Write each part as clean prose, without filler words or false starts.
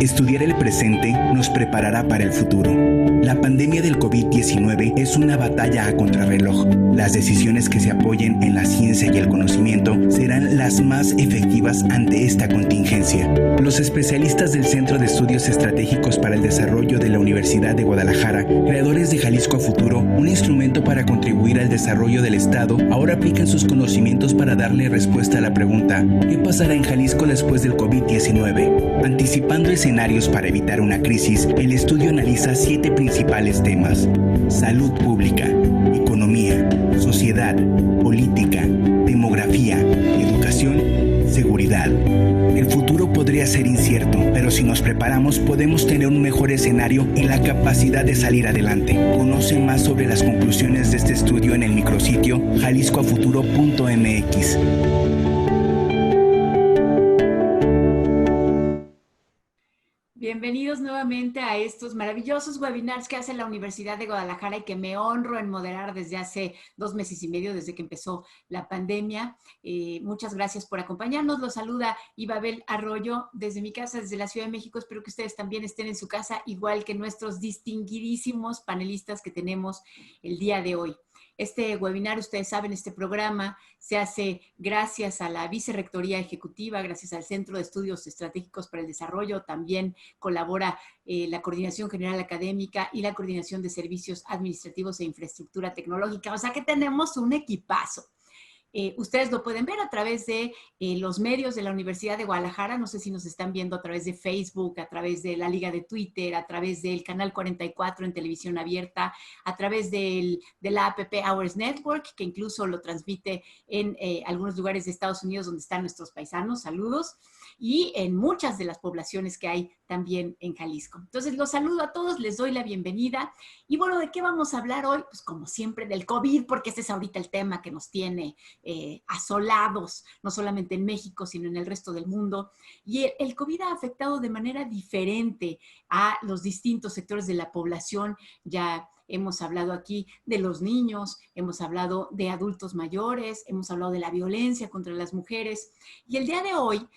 Estudiar el presente nos preparará para el futuro. La pandemia del COVID-19 es una batalla a contrarreloj. Las decisiones que se apoyen en la ciencia y el conocimiento serán las más efectivas ante esta contingencia. Los especialistas del Centro de Estudios Estratégicos para el Desarrollo de la Universidad de Guadalajara, creadores de Jalisco a Futuro, un instrumento para contribuir al desarrollo del Estado, ahora aplican sus conocimientos para darle respuesta a la pregunta: ¿qué pasará en Jalisco después del COVID-19? Anticipando escenarios para evitar una crisis, el estudio analiza 7 principales temas: salud pública, economía, sociedad, política, demografía, educación, seguridad. El futuro podría ser incierto, pero si nos preparamos podemos tener un mejor escenario y la capacidad de salir adelante. Conoce más sobre las conclusiones de este estudio en el micrositio jaliscoafuturo.mx. Bienvenidos nuevamente a estos maravillosos webinars que hace la Universidad de Guadalajara y que me honro en moderar desde hace 2 meses y medio, desde que empezó la pandemia. Muchas gracias por acompañarnos. Los saluda Ibabel Arroyo desde mi casa, desde la Ciudad de México. Espero que ustedes también estén en su casa, igual que nuestros distinguidísimos panelistas que tenemos el día de hoy. Este webinar, ustedes saben, este programa se hace gracias a la Vicerrectoría Ejecutiva, gracias al Centro de Estudios Estratégicos para el Desarrollo. También colabora la Coordinación General Académica y la Coordinación de Servicios Administrativos e Infraestructura Tecnológica. O sea que tenemos un equipazo. Ustedes lo pueden ver a través de los medios de la Universidad de Guadalajara. No sé si nos están viendo a través de Facebook, a través de la Liga de Twitter, a través del Canal 44 en televisión abierta, a través de la APP Hours Network, que incluso lo transmite en algunos lugares de Estados Unidos donde están nuestros paisanos. Saludos. Y en muchas de las poblaciones que hay también en Jalisco. Entonces, los saludo a todos, les doy la bienvenida. Y bueno, ¿de qué vamos a hablar hoy? Pues como siempre del COVID, porque ese es ahorita el tema que nos tiene asolados, no solamente en México, sino en el resto del mundo. Y el COVID ha afectado de manera diferente a los distintos sectores de la población. Ya hemos hablado aquí de los niños, hemos hablado de adultos mayores, hemos hablado de la violencia contra las mujeres. Y el día de hoy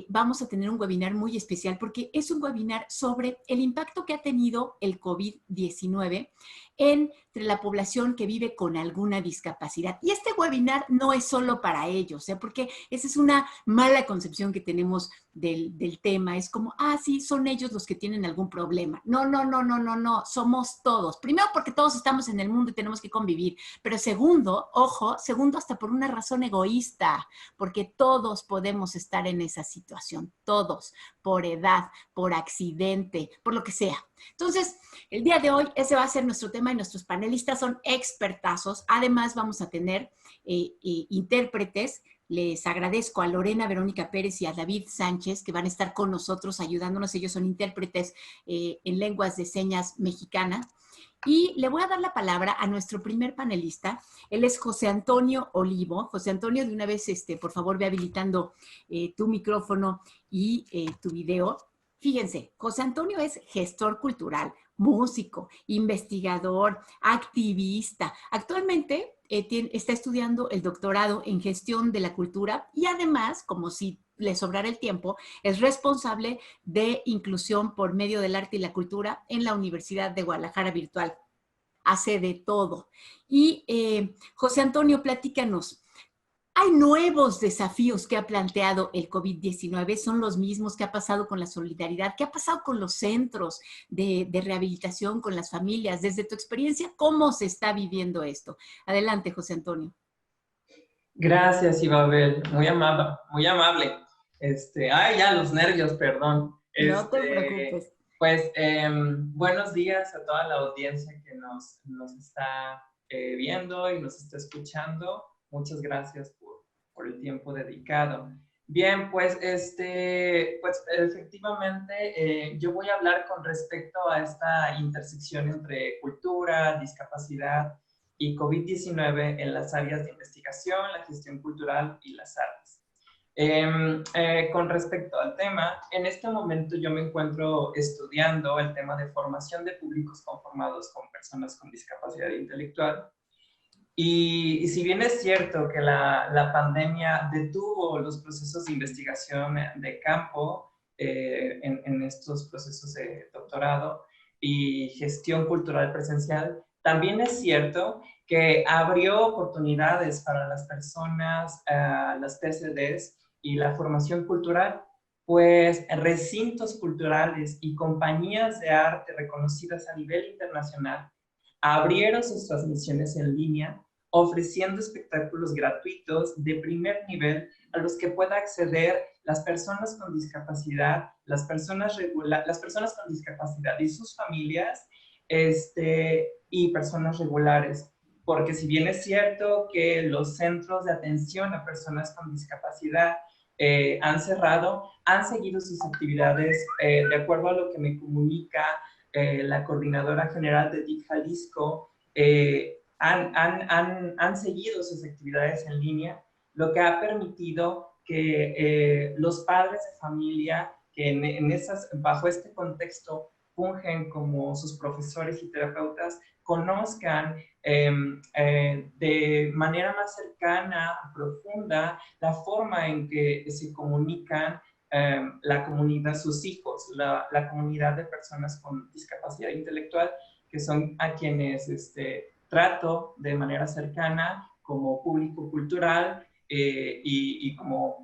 vamos a tener un webinar muy especial porque es un webinar sobre el impacto que ha tenido el COVID-19 entre la población que vive con alguna discapacidad. Y este webinar no es solo para ellos, porque esa es una mala concepción que tenemos del tema. Es como, sí, son ellos los que tienen algún problema. No, somos todos. Primero, porque todos estamos en el mundo y tenemos que convivir. Pero segundo, segundo hasta por una razón egoísta, porque todos podemos estar en esa situación, todos, por edad, por accidente, por lo que sea. Entonces, el día de hoy ese va a ser nuestro tema y nuestros panelistas son expertazos. Además, vamos a tener intérpretes. Les agradezco a Lorena Verónica Pérez y a David Sánchez que van a estar con nosotros ayudándonos. Ellos son intérpretes en lenguas de señas mexicanas. Y le voy a dar la palabra a nuestro primer panelista. Él es José Antonio Olivo. José Antonio, de una vez, por favor, ve habilitando tu micrófono y tu video. Fíjense, José Antonio es gestor cultural, músico, investigador, activista. Actualmente está estudiando el doctorado en gestión de la cultura y además, como si le sobrara el tiempo, es responsable de inclusión por medio del arte y la cultura en la Universidad de Guadalajara Virtual. Hace de todo. Y José Antonio, platícanos. Hay nuevos desafíos que ha planteado el COVID-19, son los mismos que ha pasado con la solidaridad, que ha pasado con los centros de rehabilitación, con las familias. Desde tu experiencia, ¿cómo se está viviendo esto? Adelante, José Antonio. Gracias, Ibabel. Muy amable, muy amable. Ya los nervios, perdón. No te preocupes. Pues, buenos días a toda la audiencia que nos está viendo y nos está escuchando. Muchas gracias por el tiempo dedicado. Bien, pues efectivamente yo voy a hablar con respecto a esta intersección entre cultura, discapacidad y COVID-19 en las áreas de investigación, la gestión cultural y las artes. Con respecto al tema, en este momento yo me encuentro estudiando el tema de formación de públicos conformados con personas con discapacidad intelectual. Y si bien es cierto que la pandemia detuvo los procesos de investigación de campo, en estos procesos de doctorado y gestión cultural presencial. También es cierto que abrió oportunidades para las personas, las PCDs y la formación cultural, pues recintos culturales y compañías de arte reconocidas a nivel internacional abrieron sus transmisiones en línea, ofreciendo espectáculos gratuitos de primer nivel a los que pueda acceder las personas con discapacidad, las personas con discapacidad y sus familias, y personas regulares. Porque si bien es cierto que los centros de atención a personas con discapacidad han cerrado, han seguido sus actividades de acuerdo a lo que me comunica la coordinadora general de DIC Jalisco, han seguido sus actividades en línea, lo que ha permitido que los padres de familia que bajo este contexto fungen como sus profesores y terapeutas, conozcan de manera más cercana, profunda, la forma en que se comunican la comunidad, sus hijos, la comunidad de personas con discapacidad intelectual, que son a quienes trato de manera cercana como público cultural y como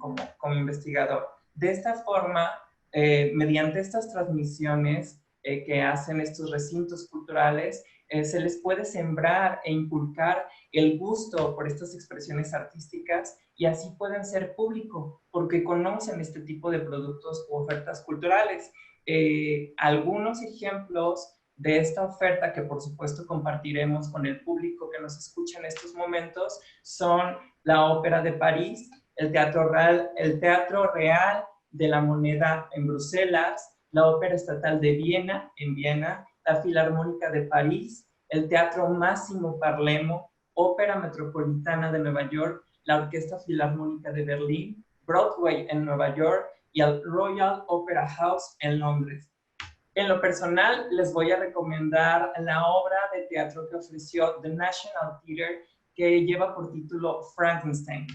investigador. De esta forma, mediante estas transmisiones que hacen estos recintos culturales, se les puede sembrar e inculcar el gusto por estas expresiones artísticas y así pueden ser público porque conocen este tipo de productos u ofertas culturales. Algunos ejemplos de esta oferta que por supuesto compartiremos con el público que nos escucha en estos momentos son la Ópera de París, el Teatro Real de la Moneda en Bruselas, la Ópera Estatal de Viena en Viena, la Filarmónica de París, el Teatro Máximo Parlemo, Ópera Metropolitana de Nueva York, la Orquesta Filarmónica de Berlín, Broadway en Nueva York y el Royal Opera House en Londres. En lo personal, les voy a recomendar la obra de teatro que ofreció The National Theatre, que lleva por título Frankenstein,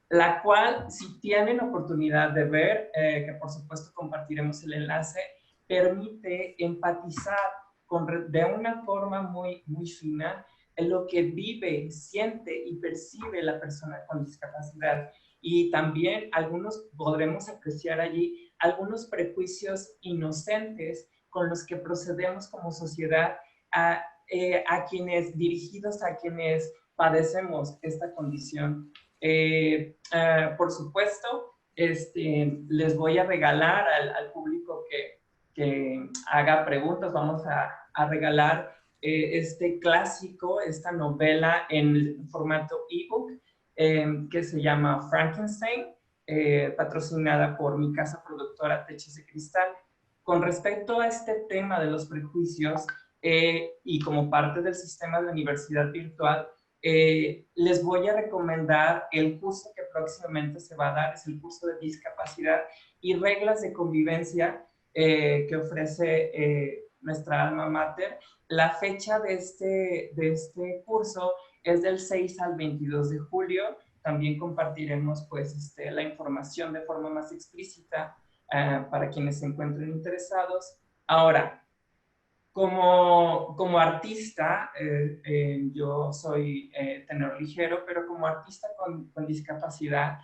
la cual, si tienen oportunidad de ver, que por supuesto compartiremos el enlace, permite empatizar de una forma muy, muy fina en lo que vive, siente y percibe la persona con discapacidad. Y también algunos podremos apreciar allí algunos prejuicios inocentes con los que procedemos como sociedad dirigidos a quienes padecemos esta condición. Por supuesto, les voy a regalar al público que haga preguntas, vamos a regalar este clásico, esta novela en formato ebook que se llama Frankenstein, patrocinada por mi casa productora Techos de Cristal. Con respecto a este tema de los prejuicios y como parte del sistema de la universidad virtual, les voy a recomendar el curso que próximamente se va a dar, es el curso de discapacidad y reglas de convivencia que ofrece nuestra alma mater. La fecha de este curso es del 6 al 22 de julio. También compartiremos pues, la información de forma más explícita para quienes se encuentren interesados. Ahora, como artista, yo soy tenor ligero, pero como artista con discapacidad,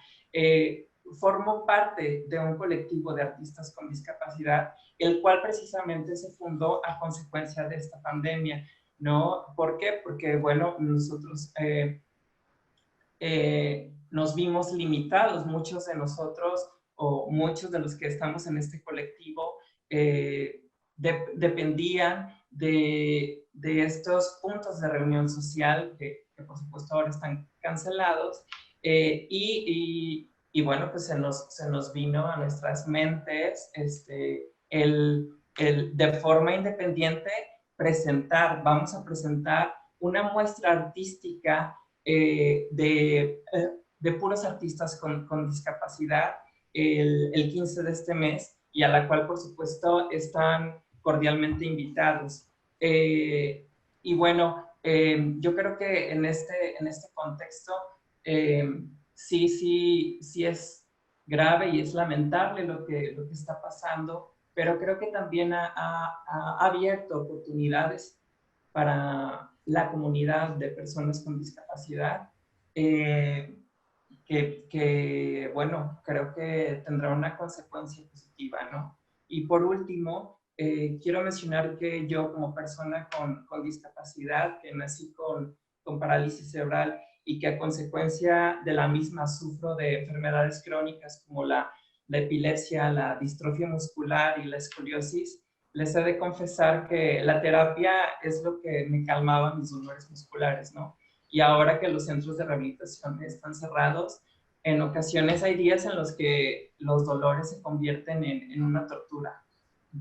formo parte de un colectivo de artistas con discapacidad, el cual precisamente se fundó a consecuencia de esta pandemia, ¿no? ¿Por qué? Porque, bueno, nosotros nos vimos limitados, muchos de nosotros o muchos de los que estamos en este colectivo dependían de estos puntos de reunión social que por supuesto ahora están cancelados y bueno, pues se nos vino a nuestras mentes de forma independiente vamos a presentar una muestra artística de puros artistas con discapacidad el 15 de este mes y a la cual por supuesto están cordialmente invitados. Y bueno, yo creo que en este contexto sí es grave y es lamentable lo que está pasando, pero creo que también ha abierto oportunidades para la comunidad de personas con discapacidad, bueno, creo que tendrá una consecuencia positiva, ¿no? Y por último, quiero mencionar que yo como persona con discapacidad, que nací con parálisis cerebral y que a consecuencia de la misma sufro de enfermedades crónicas como la epilepsia, la distrofia muscular y la escoliosis, les he de confesar que la terapia es lo que me calmaba mis dolores musculares, ¿no? Y ahora que los centros de rehabilitación están cerrados, en ocasiones hay días en los que los dolores se convierten en una tortura.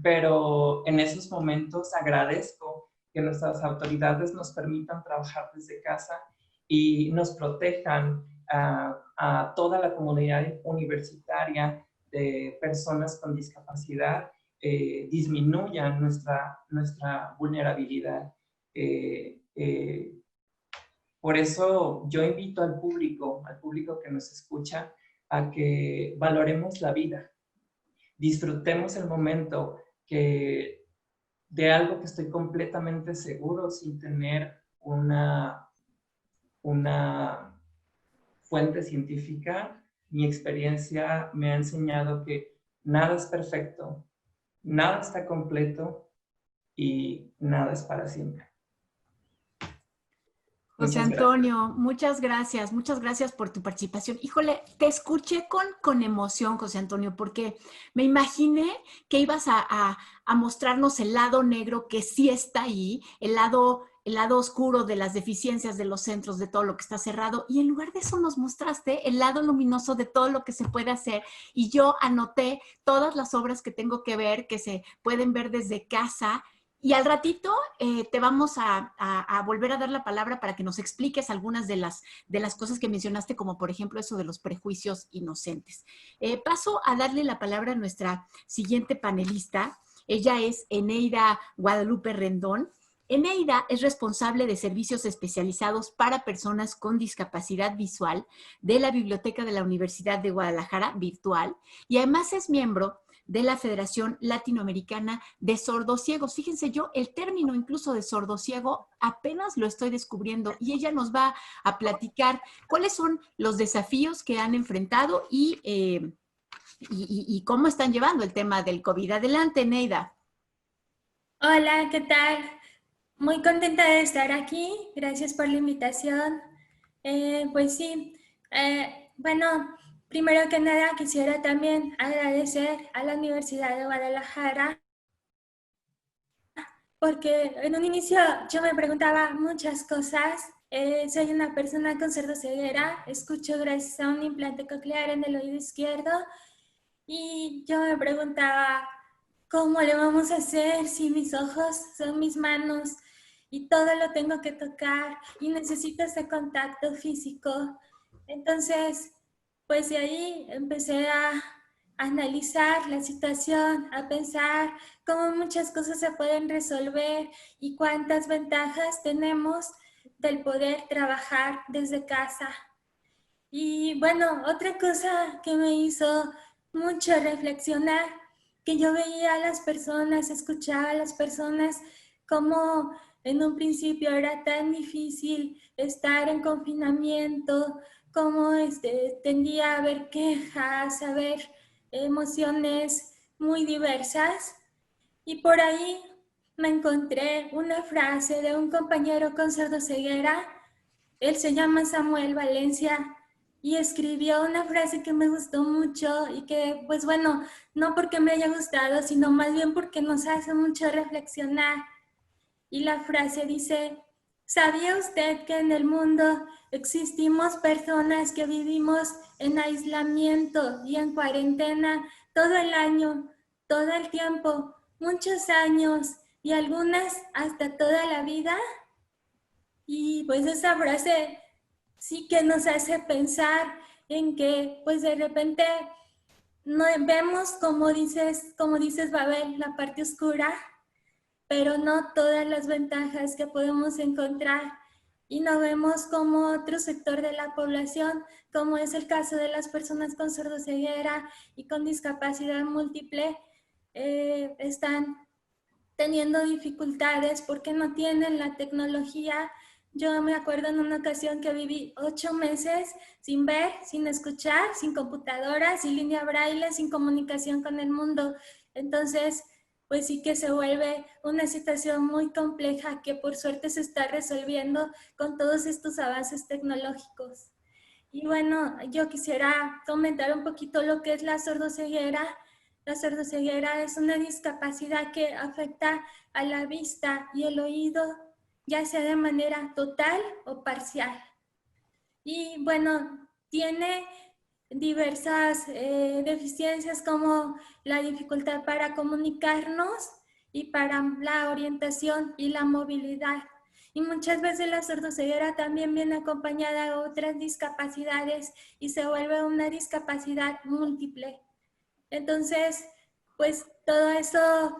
Pero en esos momentos agradezco que nuestras autoridades nos permitan trabajar desde casa y nos protejan a toda la comunidad universitaria de personas con discapacidad, disminuyan nuestra vulnerabilidad. Por eso yo invito al público que nos escucha, a que valoremos la vida, disfrutemos el momento de algo que estoy completamente seguro sin tener una fuente científica. Mi experiencia me ha enseñado que nada es perfecto, nada está completo y nada es para siempre. José Antonio, muchas gracias por tu participación. Híjole, te escuché con emoción, José Antonio, porque me imaginé que ibas a mostrarnos el lado negro que sí está ahí, el lado oscuro de las deficiencias de los centros, de todo lo que está cerrado, y en lugar de eso nos mostraste el lado luminoso de todo lo que se puede hacer, y yo anoté todas las obras que tengo que ver, que se pueden ver desde casa. Y al ratito te vamos a volver a dar la palabra para que nos expliques algunas de las cosas que mencionaste, como por ejemplo eso de los prejuicios inocentes. Paso a darle la palabra a nuestra siguiente panelista. Ella es Eneida Guadalupe Rendón. Eneida es responsable de servicios especializados para personas con discapacidad visual de la Biblioteca de la Universidad de Guadalajara, virtual, y además es miembro de la Federación Latinoamericana de Sordociegos. Fíjense, yo el término incluso de sordociego apenas lo estoy descubriendo y ella nos va a platicar cuáles son los desafíos que han enfrentado y cómo están llevando el tema del COVID. Adelante, Neida. Hola, ¿qué tal? Muy contenta de estar aquí. Gracias por la invitación. Pues sí, bueno, primero que nada quisiera también agradecer a la Universidad de Guadalajara porque en un inicio yo me preguntaba muchas cosas. Soy una persona con sordoceguera, escucho gracias a un implante coclear en el oído izquierdo y yo me preguntaba, ¿cómo le vamos a hacer si mis ojos son mis manos y todo lo tengo que tocar y necesito ese contacto físico? Entonces, pues de ahí empecé a analizar la situación, a pensar cómo muchas cosas se pueden resolver y cuántas ventajas tenemos del poder trabajar desde casa. Y bueno, otra cosa que me hizo mucho reflexionar, que yo veía a las personas, escuchaba a las personas, como en un principio era tan difícil estar en confinamiento, como tendía a haber quejas, a haber emociones muy diversas. Y por ahí me encontré una frase de un compañero con sordoceguera. Él se llama Samuel Valencia y escribió una frase que me gustó mucho y que, pues bueno, no porque me haya gustado, sino más bien porque nos hace mucho reflexionar. Y la frase dice: ¿sabía usted que en el mundo existimos personas que vivimos en aislamiento y en cuarentena todo el año, todo el tiempo, muchos años y algunas hasta toda la vida? Y pues esa frase sí que nos hace pensar en que pues de repente no vemos, como dices Babel, la parte oscura, pero no todas las ventajas que podemos encontrar, y no vemos cómo otro sector de la población como es el caso de las personas con sordoceguera y con discapacidad múltiple, están teniendo dificultades porque no tienen la tecnología. Yo me acuerdo en una ocasión que viví 8 meses sin ver, sin escuchar, sin computadora, sin línea braille, sin comunicación con el mundo. Entonces, pues sí que se vuelve una situación muy compleja que por suerte se está resolviendo con todos estos avances tecnológicos. Y bueno, yo quisiera comentar un poquito lo que es la sordoceguera. La sordoceguera es una discapacidad que afecta a la vista y el oído, ya sea de manera total o parcial. Y bueno, tiene diversas deficiencias como la dificultad para comunicarnos y para la orientación y la movilidad. Y muchas veces la sordoceguera también viene acompañada de otras discapacidades y se vuelve una discapacidad múltiple. Entonces, pues todo eso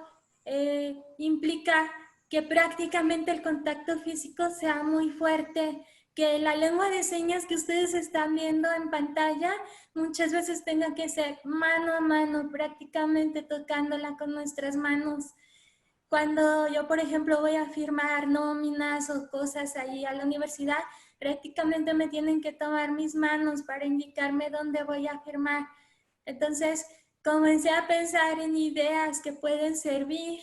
implica que prácticamente el contacto físico sea muy fuerte, que la lengua de señas que ustedes están viendo en pantalla muchas veces tenga que ser mano a mano, prácticamente tocándola con nuestras manos. Cuando yo, por ejemplo, voy a firmar nóminas o cosas ahí a la universidad, prácticamente me tienen que tomar mis manos para indicarme dónde voy a firmar. Entonces, comencé a pensar en ideas que pueden servir,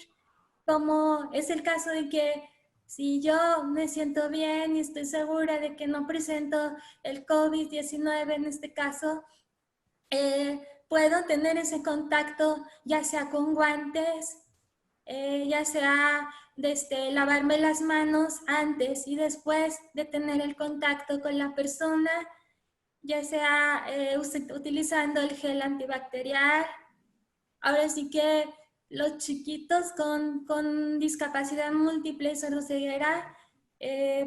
como es el caso de que si yo me siento bien y estoy segura de que no presento el COVID-19 en este caso, puedo tener ese contacto ya sea con guantes, ya sea desde lavarme las manos antes y después de tener el contacto con la persona, ya sea utilizando el gel antibacterial. Ahora sí que los chiquitos con discapacidad múltiple y sordoceguera,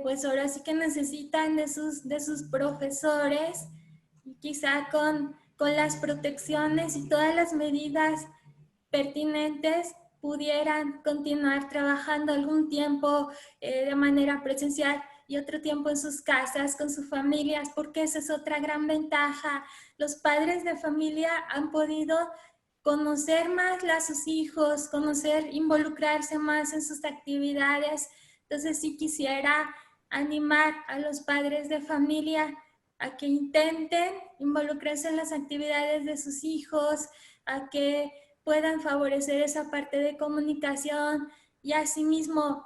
pues ahora sí que necesitan de sus profesores, y quizá con las protecciones y todas las medidas pertinentes pudieran continuar trabajando algún tiempo de manera presencial y otro tiempo en sus casas, con sus familias, porque esa es otra gran ventaja. Los padres de familia han podido conocer más a sus hijos, involucrarse más en sus actividades. Entonces sí quisiera animar a los padres de familia a que intenten involucrarse en las actividades de sus hijos, a que puedan favorecer esa parte de comunicación y asimismo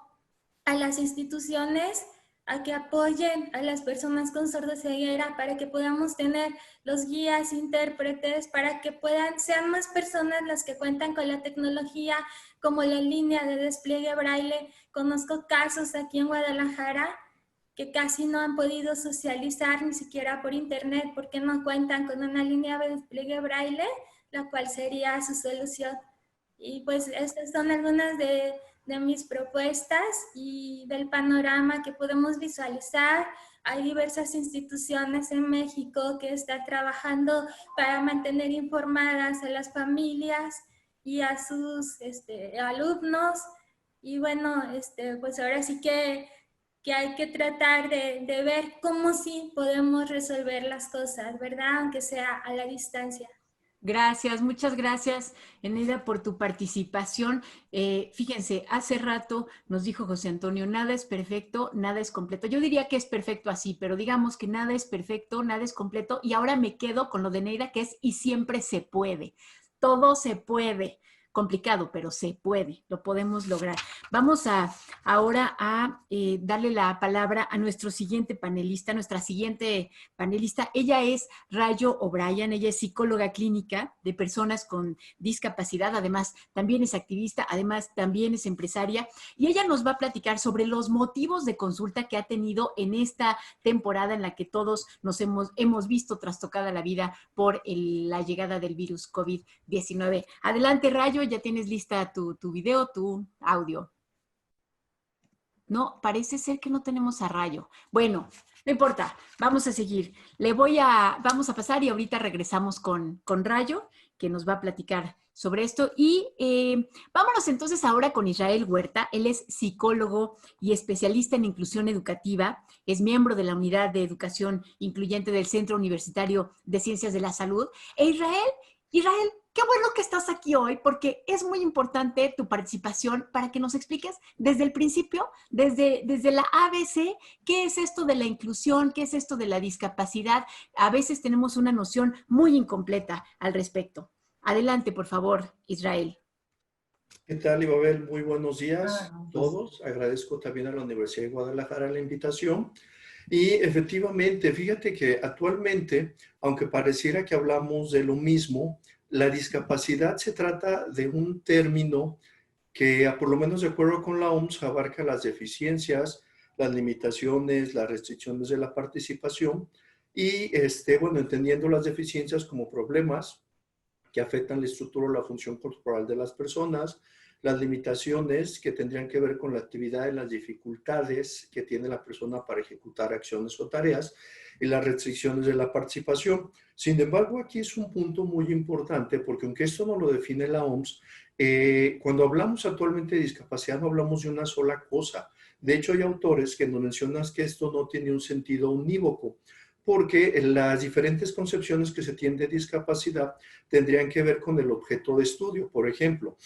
a las instituciones a que apoyen a las personas con sordoceguera para que podamos tener los guías, intérpretes, para que sean más personas las que cuentan con la tecnología, como la línea de despliegue braille. Conozco casos aquí en Guadalajara que casi no han podido socializar ni siquiera por internet porque no cuentan con una línea de despliegue braille, la cual sería su solución. Y pues estas son algunas de mis propuestas y del panorama que podemos visualizar. Hay diversas instituciones en México que están trabajando para mantener informadas a las familias y a sus alumnos. Y bueno, pues ahora sí que hay que tratar de ver cómo sí podemos resolver las cosas, ¿verdad? Aunque sea a la distancia. Gracias, muchas gracias, Eneida, por tu participación. Fíjense, hace rato nos dijo José Antonio, nada es perfecto, nada es completo. Yo diría que es perfecto así, pero digamos que nada es perfecto, nada es completo. Y ahora me quedo con lo de Eneida, que es y siempre se puede. Todo se puede. Complicado, pero se puede, lo podemos lograr. Vamos ahora a darle la palabra a nuestro siguiente panelista, nuestra siguiente panelista. Ella es Rayo O'Brien, ella es psicóloga clínica de personas con discapacidad, además también es activista, además también es empresaria, y ella nos va a platicar sobre los motivos de consulta que ha tenido en esta temporada en la que todos nos hemos visto trastocada la vida por la llegada del virus COVID-19. Adelante, Rayo. Ya tienes lista tu video, tu audio. No, parece ser que no tenemos a Rayo. Bueno, no importa, vamos a seguir. Vamos a pasar y ahorita regresamos con Rayo, que nos va a platicar sobre esto. Y vámonos entonces ahora con Israel Huerta. Él es psicólogo y especialista en inclusión educativa. Es miembro de la Unidad de Educación Incluyente del Centro Universitario de Ciencias de la Salud. Israel, qué bueno que estás aquí hoy, porque es muy importante tu participación para que nos expliques desde el principio, desde la ABC, qué es esto de la inclusión, qué es esto de la discapacidad. A veces tenemos una noción muy incompleta al respecto. Adelante, por favor, Israel. ¿Qué tal, Ibabel? Muy buenos días a todos. Agradezco también a la Universidad de Guadalajara la invitación. Y efectivamente, fíjate que actualmente, aunque pareciera que hablamos de lo mismo, la discapacidad se trata de un término que, por lo menos de acuerdo con la OMS, abarca las deficiencias, las limitaciones, las restricciones de la participación y, bueno, entendiendo las deficiencias como problemas que afectan la estructura o la función corporal de las personas, las limitaciones que tendrían que ver con la actividad y las dificultades que tiene la persona para ejecutar acciones o tareas y las restricciones de la participación. Sin embargo, aquí es un punto muy importante porque aunque esto no lo define la OMS, cuando hablamos actualmente de discapacidad no hablamos de una sola cosa. De hecho, hay autores que nos mencionan que esto no tiene un sentido unívoco, porque las diferentes concepciones que se tienen de discapacidad tendrían que ver con el objeto de estudio. Por ejemplo,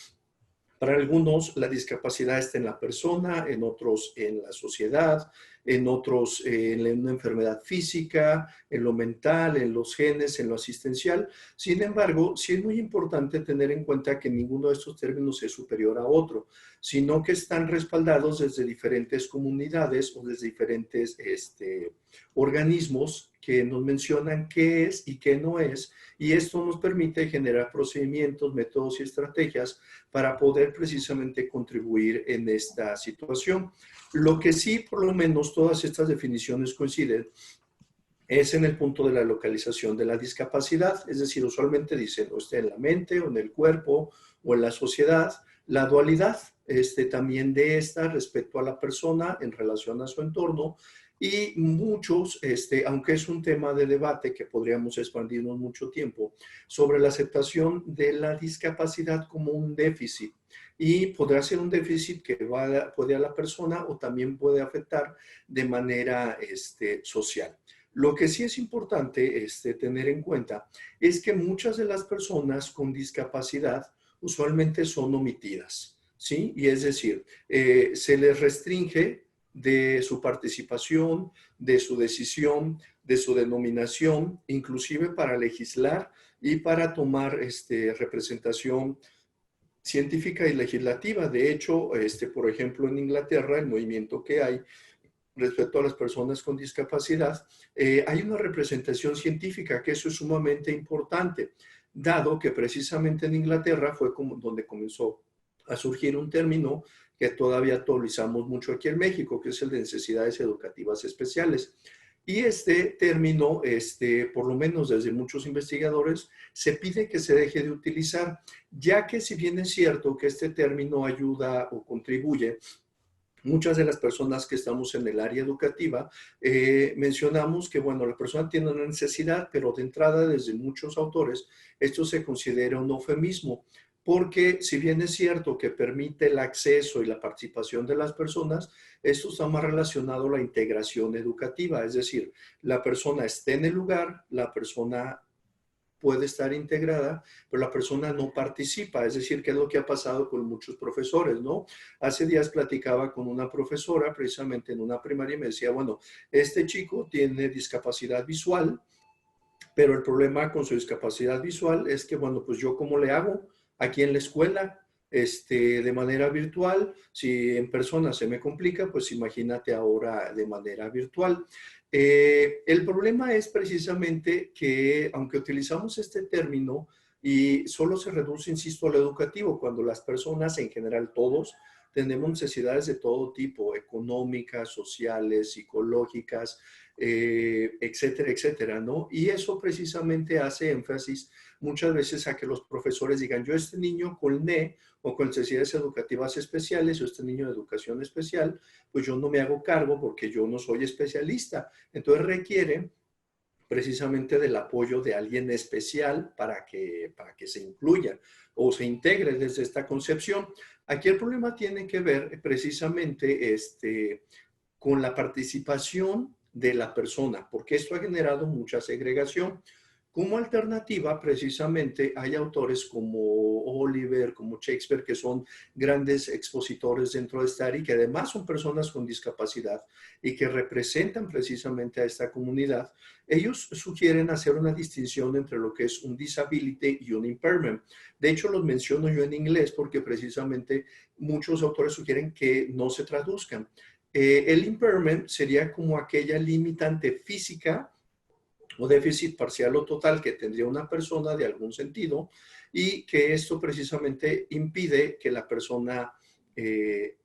para algunos la discapacidad está en la persona, en otros en la sociedad, en otros en una enfermedad física, en lo mental, en los genes, en lo asistencial. Sin embargo, sí es muy importante tener en cuenta que ninguno de estos términos es superior a otro, sino que están respaldados desde diferentes comunidades o desde diferentes organismos que nos mencionan qué es y qué no es, y esto nos permite generar procedimientos, métodos y estrategias para poder precisamente contribuir en esta situación. Lo que sí, por lo menos, todas estas definiciones coinciden es en el punto de la localización de la discapacidad, es decir, usualmente dicen o está en la mente o en el cuerpo o en la sociedad. La dualidad también de esta respecto a la persona en relación a su entorno, y muchos, aunque es un tema de debate que podríamos expandirnos mucho tiempo, sobre la aceptación de la discapacidad como un déficit. Y podrá ser un déficit que puede a la persona o también puede afectar de manera social. Lo que sí es importante tener en cuenta es que muchas de las personas con discapacidad usualmente son omitidas, ¿sí? Y es decir, se les restringe de su participación, de su decisión, de su denominación, inclusive para legislar y para tomar representación científica y legislativa. De hecho, por ejemplo, en Inglaterra, el movimiento que hay respecto a las personas con discapacidad, hay una representación científica, que eso es sumamente importante, dado que precisamente en Inglaterra fue donde comenzó a surgir un término que todavía actualizamos mucho aquí en México, que es el de necesidades educativas especiales. Y este término, por lo menos desde muchos investigadores, se pide que se deje de utilizar, ya que si bien es cierto que este término ayuda o contribuye, muchas de las personas que estamos en el área educativa mencionamos que, bueno, la persona tiene una necesidad, pero de entrada, desde muchos autores, esto se considera un eufemismo, porque si bien es cierto que permite el acceso y la participación de las personas, esto está más relacionado a la integración educativa, es decir, la persona está en el lugar, la persona puede estar integrada, pero la persona no participa, es decir, ¿qué es lo que ha pasado con muchos profesores, no? Hace días platicaba con una profesora precisamente en una primaria y me decía, bueno, este chico tiene discapacidad visual, pero el problema con su discapacidad visual es que, bueno, pues yo ¿cómo le hago aquí en la escuela? De manera virtual, si en persona se me complica, pues imagínate ahora de manera virtual. El problema es precisamente que, aunque utilizamos este término y solo se reduce, insisto, a lo educativo, cuando las personas en general, todos, tenemos necesidades de todo tipo, económicas, sociales, psicológicas, etcétera, etcétera, ¿no? Y eso precisamente hace énfasis muchas veces a que los profesores digan, yo este niño con NE o con necesidades educativas especiales o este niño de educación especial, pues yo no me hago cargo porque yo no soy especialista. Entonces requiere precisamente del apoyo de alguien especial para que se incluya o se integre desde esta concepción. Aquí el problema tiene que ver precisamente con la participación de la persona, porque esto ha generado mucha segregación. Como alternativa, precisamente, hay autores como Oliver, como Shakespeare, que son grandes expositores dentro de esta área y que además son personas con discapacidad y que representan precisamente a esta comunidad. Ellos sugieren hacer una distinción entre lo que es un disability y un impairment. De hecho, los menciono yo en inglés porque precisamente muchos autores sugieren que no se traduzcan. El impairment sería como aquella limitante física o déficit parcial o total que tendría una persona de algún sentido y que esto precisamente impide que la persona, se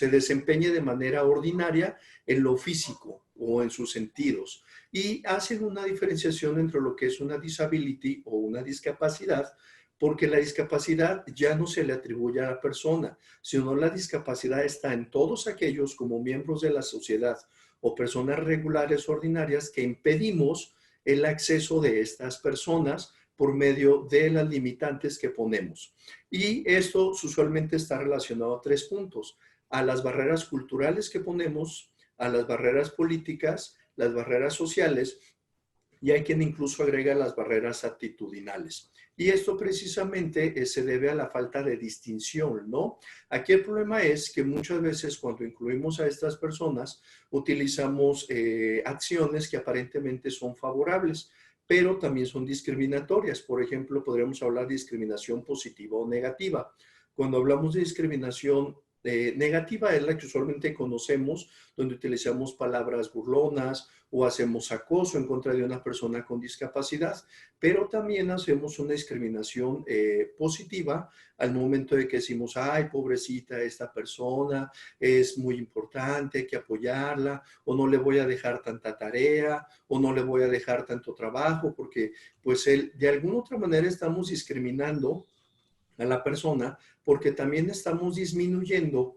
desempeñe de manera ordinaria en lo físico o en sus sentidos. Y hacen una diferenciación entre lo que es una disability o una discapacidad, porque la discapacidad ya no se le atribuye a la persona, sino la discapacidad está en todos aquellos como miembros de la sociedad o personas regulares ordinarias que impedimos el acceso de estas personas por medio de las limitantes que ponemos. Y esto usualmente está relacionado a 3 puntos: a las barreras culturales que ponemos, a las barreras políticas, las barreras sociales, y hay quien incluso agrega las barreras actitudinales. Y esto precisamente se debe a la falta de distinción, ¿no? Aquí el problema es que muchas veces cuando incluimos a estas personas utilizamos acciones que aparentemente son favorables, pero también son discriminatorias. Por ejemplo, podríamos hablar de discriminación positiva o negativa. Cuando hablamos de discriminación negativa es la que usualmente conocemos, donde utilizamos palabras burlonas o hacemos acoso en contra de una persona con discapacidad, pero también hacemos una discriminación positiva al momento de que decimos, ay, pobrecita esta persona, es muy importante, hay que apoyarla, o no le voy a dejar tanta tarea, o no le voy a dejar tanto trabajo, porque pues de alguna otra manera estamos discriminando a la persona porque también estamos disminuyendo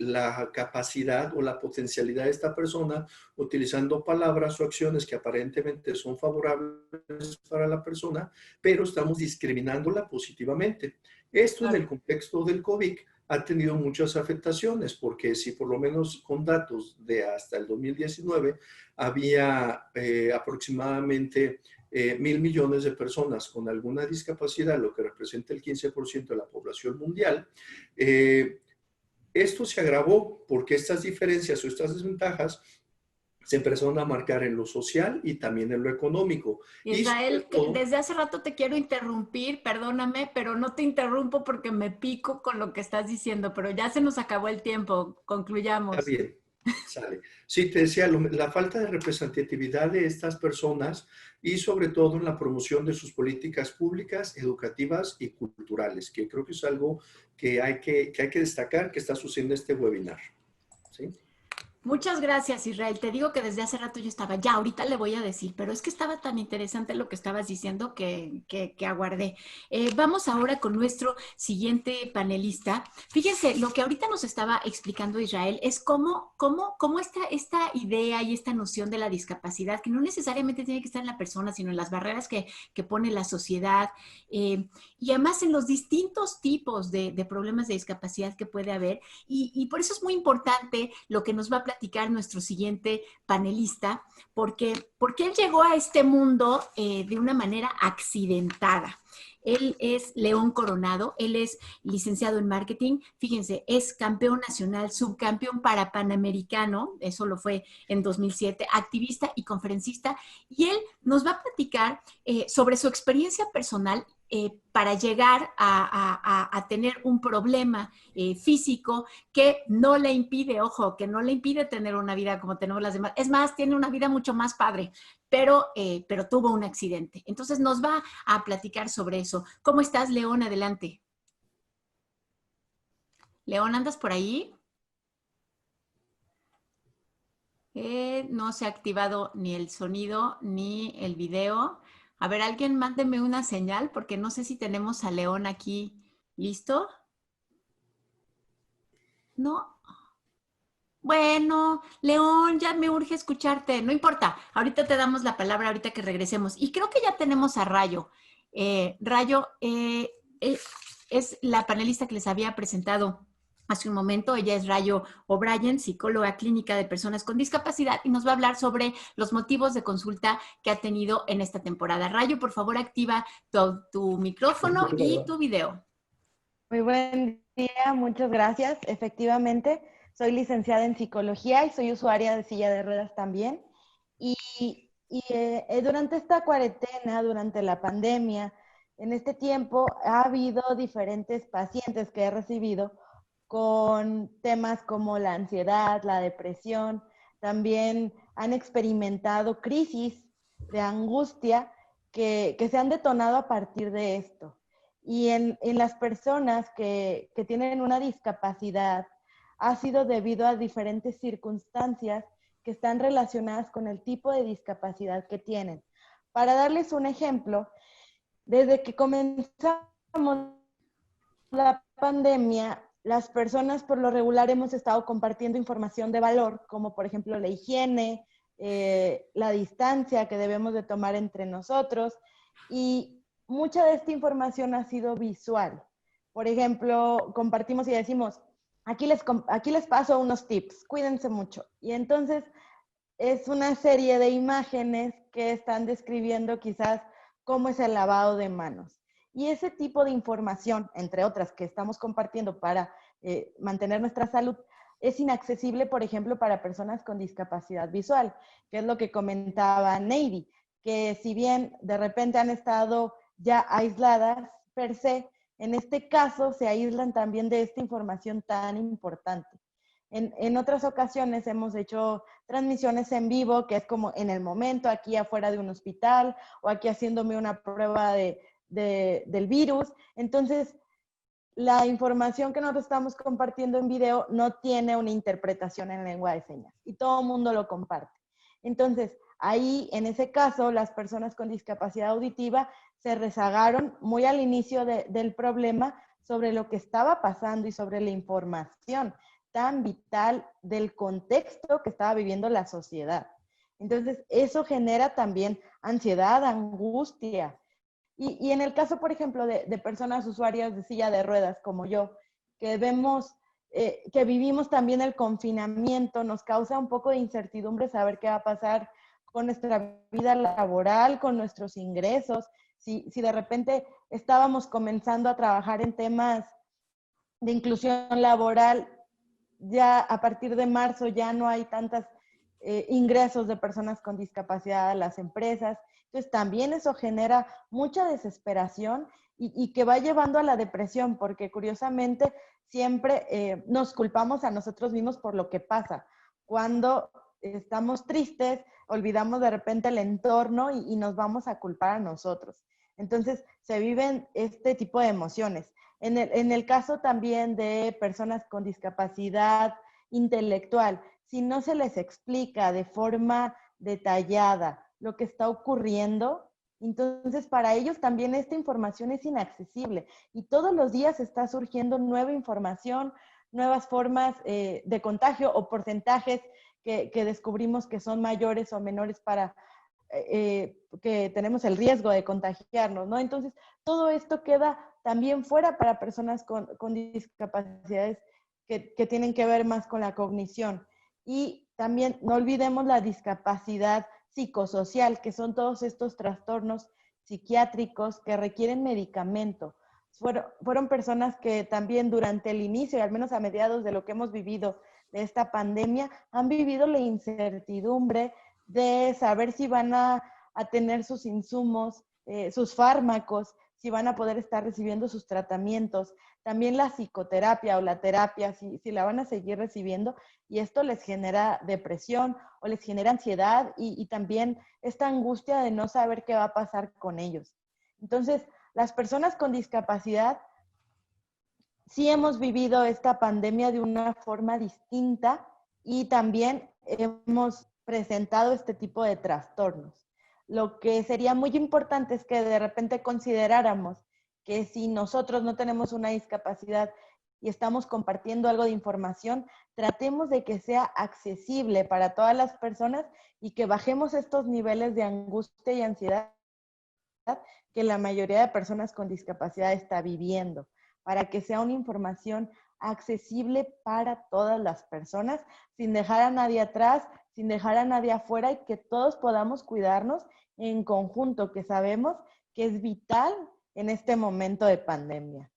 la capacidad o la potencialidad de esta persona utilizando palabras o acciones que aparentemente son favorables para la persona, pero estamos discriminándola positivamente. Esto en el contexto del COVID ha tenido muchas afectaciones, porque si por lo menos con datos de hasta el 2019 había aproximadamente 1.000 millones de personas con alguna discapacidad, lo que representa el 15% de la población mundial. Esto se agravó porque estas diferencias o estas desventajas se empezaron a marcar en lo social y también en lo económico. Israel, desde hace rato te quiero interrumpir, perdóname, pero no te interrumpo porque me pico con lo que estás diciendo, pero ya se nos acabó el tiempo, concluyamos. Está bien, sale. Sí, te decía, la falta de representatividad de estas personas y sobre todo en la promoción de sus políticas públicas, educativas y culturales, que creo que es algo que hay que destacar que está sucediendo en este webinar. ¿Sí? Muchas gracias, Israel. Te digo que desde hace rato yo estaba, ya ahorita le voy a decir, pero es que estaba tan interesante lo que estabas diciendo que aguardé. Vamos ahora con nuestro siguiente panelista. Fíjense, lo que ahorita nos estaba explicando Israel es cómo esta idea y esta noción de la discapacidad, que no necesariamente tiene que estar en la persona, sino en las barreras que pone la sociedad, y además en los distintos tipos de problemas de discapacidad que puede haber. Y por eso es muy importante lo que nos va a platicar nuestro siguiente panelista, porque él llegó a este mundo de una manera accidentada. Él es León Coronado, él es licenciado en marketing, fíjense, es campeón nacional, subcampeón para Panamericano, eso lo fue en 2007, activista y conferencista, y él nos va a platicar sobre su experiencia personal para llegar a tener un problema físico que no le impide, ojo, que no le impide tener una vida como tenemos las demás. Es más, tiene una vida mucho más padre, pero tuvo un accidente. Entonces nos va a platicar sobre eso. ¿Cómo estás, León? Adelante. León, ¿andas por ahí? No se ha activado ni el sonido ni el video. A ver, alguien mándeme una señal porque no sé si tenemos a León aquí. ¿Listo? No. Bueno, León, ya me urge escucharte. No importa, ahorita te damos la palabra, ahorita que regresemos. Y creo que ya tenemos a Rayo. Rayo es la panelista que les había presentado hace un momento. Ella es Rayo O'Brien, psicóloga clínica de personas con discapacidad, y nos va a hablar sobre los motivos de consulta que ha tenido en esta temporada. Rayo, por favor, activa tu micrófono y tu video. Muy buen día, muchas gracias. Efectivamente, soy licenciada en psicología y soy usuaria de silla de ruedas también. Durante esta cuarentena, durante la pandemia, en este tiempo ha habido diferentes pacientes que he recibido con temas como la ansiedad, la depresión. También han experimentado crisis de angustia que se han detonado a partir de esto. Y en las personas que tienen una discapacidad ha sido debido a diferentes circunstancias que están relacionadas con el tipo de discapacidad que tienen. Para darles un ejemplo, desde que comenzamos la pandemia, las personas por lo regular hemos estado compartiendo información de valor, como por ejemplo la higiene, la distancia que debemos de tomar entre nosotros, y mucha de esta información ha sido visual. Por ejemplo, compartimos y decimos, aquí les paso unos tips, cuídense mucho. Y entonces es una serie de imágenes que están describiendo quizás cómo es el lavado de manos. Y ese tipo de información, entre otras que estamos compartiendo para mantener nuestra salud, es inaccesible, por ejemplo, para personas con discapacidad visual, que es lo que comentaba Neidy, que si bien de repente han estado ya aisladas per se, en este caso se aíslan también de esta información tan importante. En otras ocasiones hemos hecho transmisiones en vivo, que es como en el momento, aquí afuera de un hospital, o aquí haciéndome una prueba del virus. Entonces, la información que nosotros estamos compartiendo en video no tiene una interpretación en lengua de señas, y todo el mundo lo comparte. Entonces, ahí, en ese caso, las personas con discapacidad auditiva se rezagaron muy al inicio del problema sobre lo que estaba pasando y sobre la información tan vital del contexto que estaba viviendo la sociedad. Entonces, eso genera también ansiedad, angustia. Y en el caso, por ejemplo, de personas usuarias de silla de ruedas como yo, que vemos, que vivimos también el confinamiento, nos causa un poco de incertidumbre saber qué va a pasar con nuestra vida laboral, con nuestros ingresos. Si de repente estábamos comenzando a trabajar en temas de inclusión laboral, ya a partir de marzo ya no hay tantos ingresos de personas con discapacidad a las empresas. Entonces también eso genera mucha desesperación y que va llevando a la depresión, porque curiosamente siempre nos culpamos a nosotros mismos por lo que pasa. Cuando estamos tristes, olvidamos de repente el entorno y nos vamos a culpar a nosotros. Entonces se viven este tipo de emociones. En el caso también de personas con discapacidad intelectual, si no se les explica de forma detallada lo que está ocurriendo, entonces para ellos también esta información es inaccesible. Y todos los días está surgiendo nueva información, nuevas formas de contagio o porcentajes que descubrimos que son mayores o menores para que tenemos el riesgo de contagiarnos, ¿no? Entonces, todo esto queda también fuera para personas con discapacidades que tienen que ver más con la cognición. Y también no olvidemos la discapacidad psicosocial, que son todos estos trastornos psiquiátricos que requieren medicamento. Fueron personas que también durante el inicio, y al menos a mediados de lo que hemos vivido de esta pandemia, han vivido la incertidumbre de saber si van a tener sus insumos, sus fármacos, si van a poder estar recibiendo sus tratamientos, también la psicoterapia o la terapia, si la van a seguir recibiendo, y esto les genera depresión o les genera ansiedad y también esta angustia de no saber qué va a pasar con ellos. Entonces, las personas con discapacidad sí hemos vivido esta pandemia de una forma distinta y también hemos presentado este tipo de trastornos. Lo que sería muy importante es que de repente consideráramos que si nosotros no tenemos una discapacidad y estamos compartiendo algo de información, tratemos de que sea accesible para todas las personas y que bajemos estos niveles de angustia y ansiedad que la mayoría de personas con discapacidad está viviendo, para que sea una información accesible para todas las personas, sin dejar a nadie atrás, sin dejar a nadie afuera, y que todos podamos cuidarnos en conjunto, que sabemos que es vital en este momento de pandemia.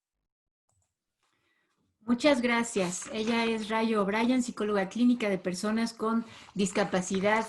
Muchas gracias. Ella es Rayo O'Brien, psicóloga clínica de personas con discapacidad,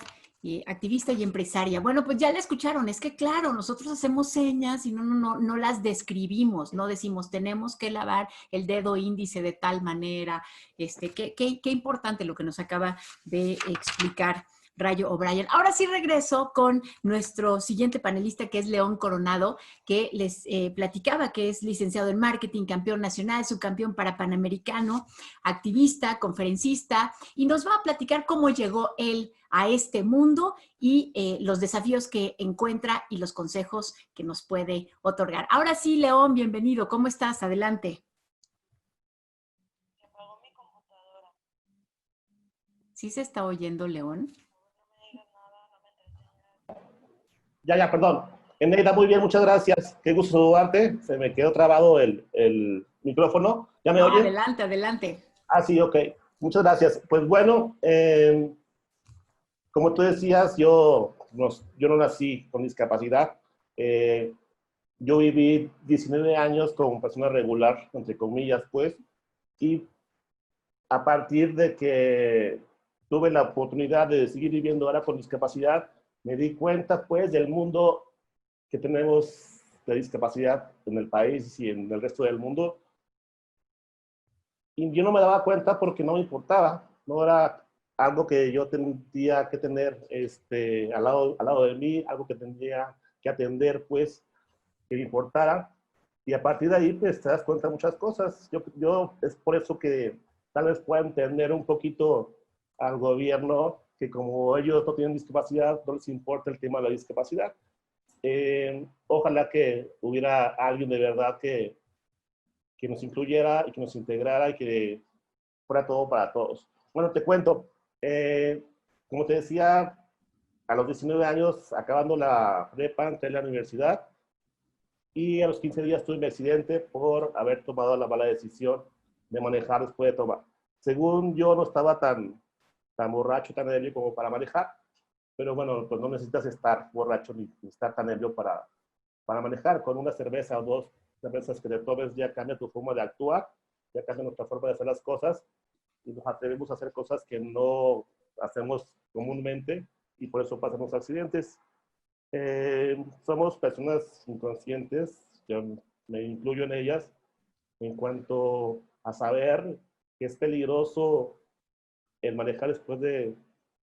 activista y empresaria. Bueno, pues ya la escucharon. Es que claro, nosotros hacemos señas y no las describimos, no decimos tenemos que lavar el dedo índice de tal manera. Qué importante lo que nos acaba de explicar Rayo O'Brien. Ahora sí regreso con nuestro siguiente panelista, que es León Coronado, que les platicaba que es licenciado en marketing, campeón nacional, subcampeón para Panamericano, activista, conferencista, y nos va a platicar cómo llegó él a este mundo y los desafíos que encuentra y los consejos que nos puede otorgar. Ahora sí, León, bienvenido. ¿Cómo estás? Adelante. Se apagó mi computadora. ¿Sí se está oyendo, León? Ya, perdón. Eneida, muy bien, muchas gracias. Qué gusto saludarte. Se me quedó trabado el micrófono. ¿Ya me oyen? Adelante, adelante. Ah, sí, ok. Muchas gracias. Pues bueno, como tú decías, yo no nací con discapacidad. Yo viví 19 años como persona regular, entre comillas, pues, y a partir de que tuve la oportunidad de seguir viviendo ahora con discapacidad, me di cuenta, pues, del mundo que tenemos de discapacidad en el país y en el resto del mundo. Y yo no me daba cuenta porque no me importaba. No era algo que yo tendría que tener al lado de mí, algo que tendría que atender, pues, que me importara. Y a partir de ahí, pues, te das cuenta de muchas cosas. Yo es por eso que tal vez pueda entender un poquito al gobierno, que como ellos no tienen discapacidad, no les importa el tema de la discapacidad. Ojalá que hubiera alguien de verdad que nos incluyera y que nos integrara y que fuera todo para todos. Bueno, te cuento, como te decía, a los 19 años, acabando la prepa, entré en la universidad y a los 15 días tuve un accidente por haber tomado la mala decisión de manejar después de tomar. Según yo, no estaba tan borracho, tan ebrio como para manejar, pero bueno, pues no necesitas estar borracho ni estar tan ebrio para manejar. Con una cerveza o dos cervezas que te tomes ya cambia tu forma de actuar, ya cambia nuestra forma de hacer las cosas y nos atrevemos a hacer cosas que no hacemos comúnmente y por eso pasan los accidentes. Somos personas inconscientes, yo me incluyo en ellas, en cuanto a saber que es peligroso el manejar después de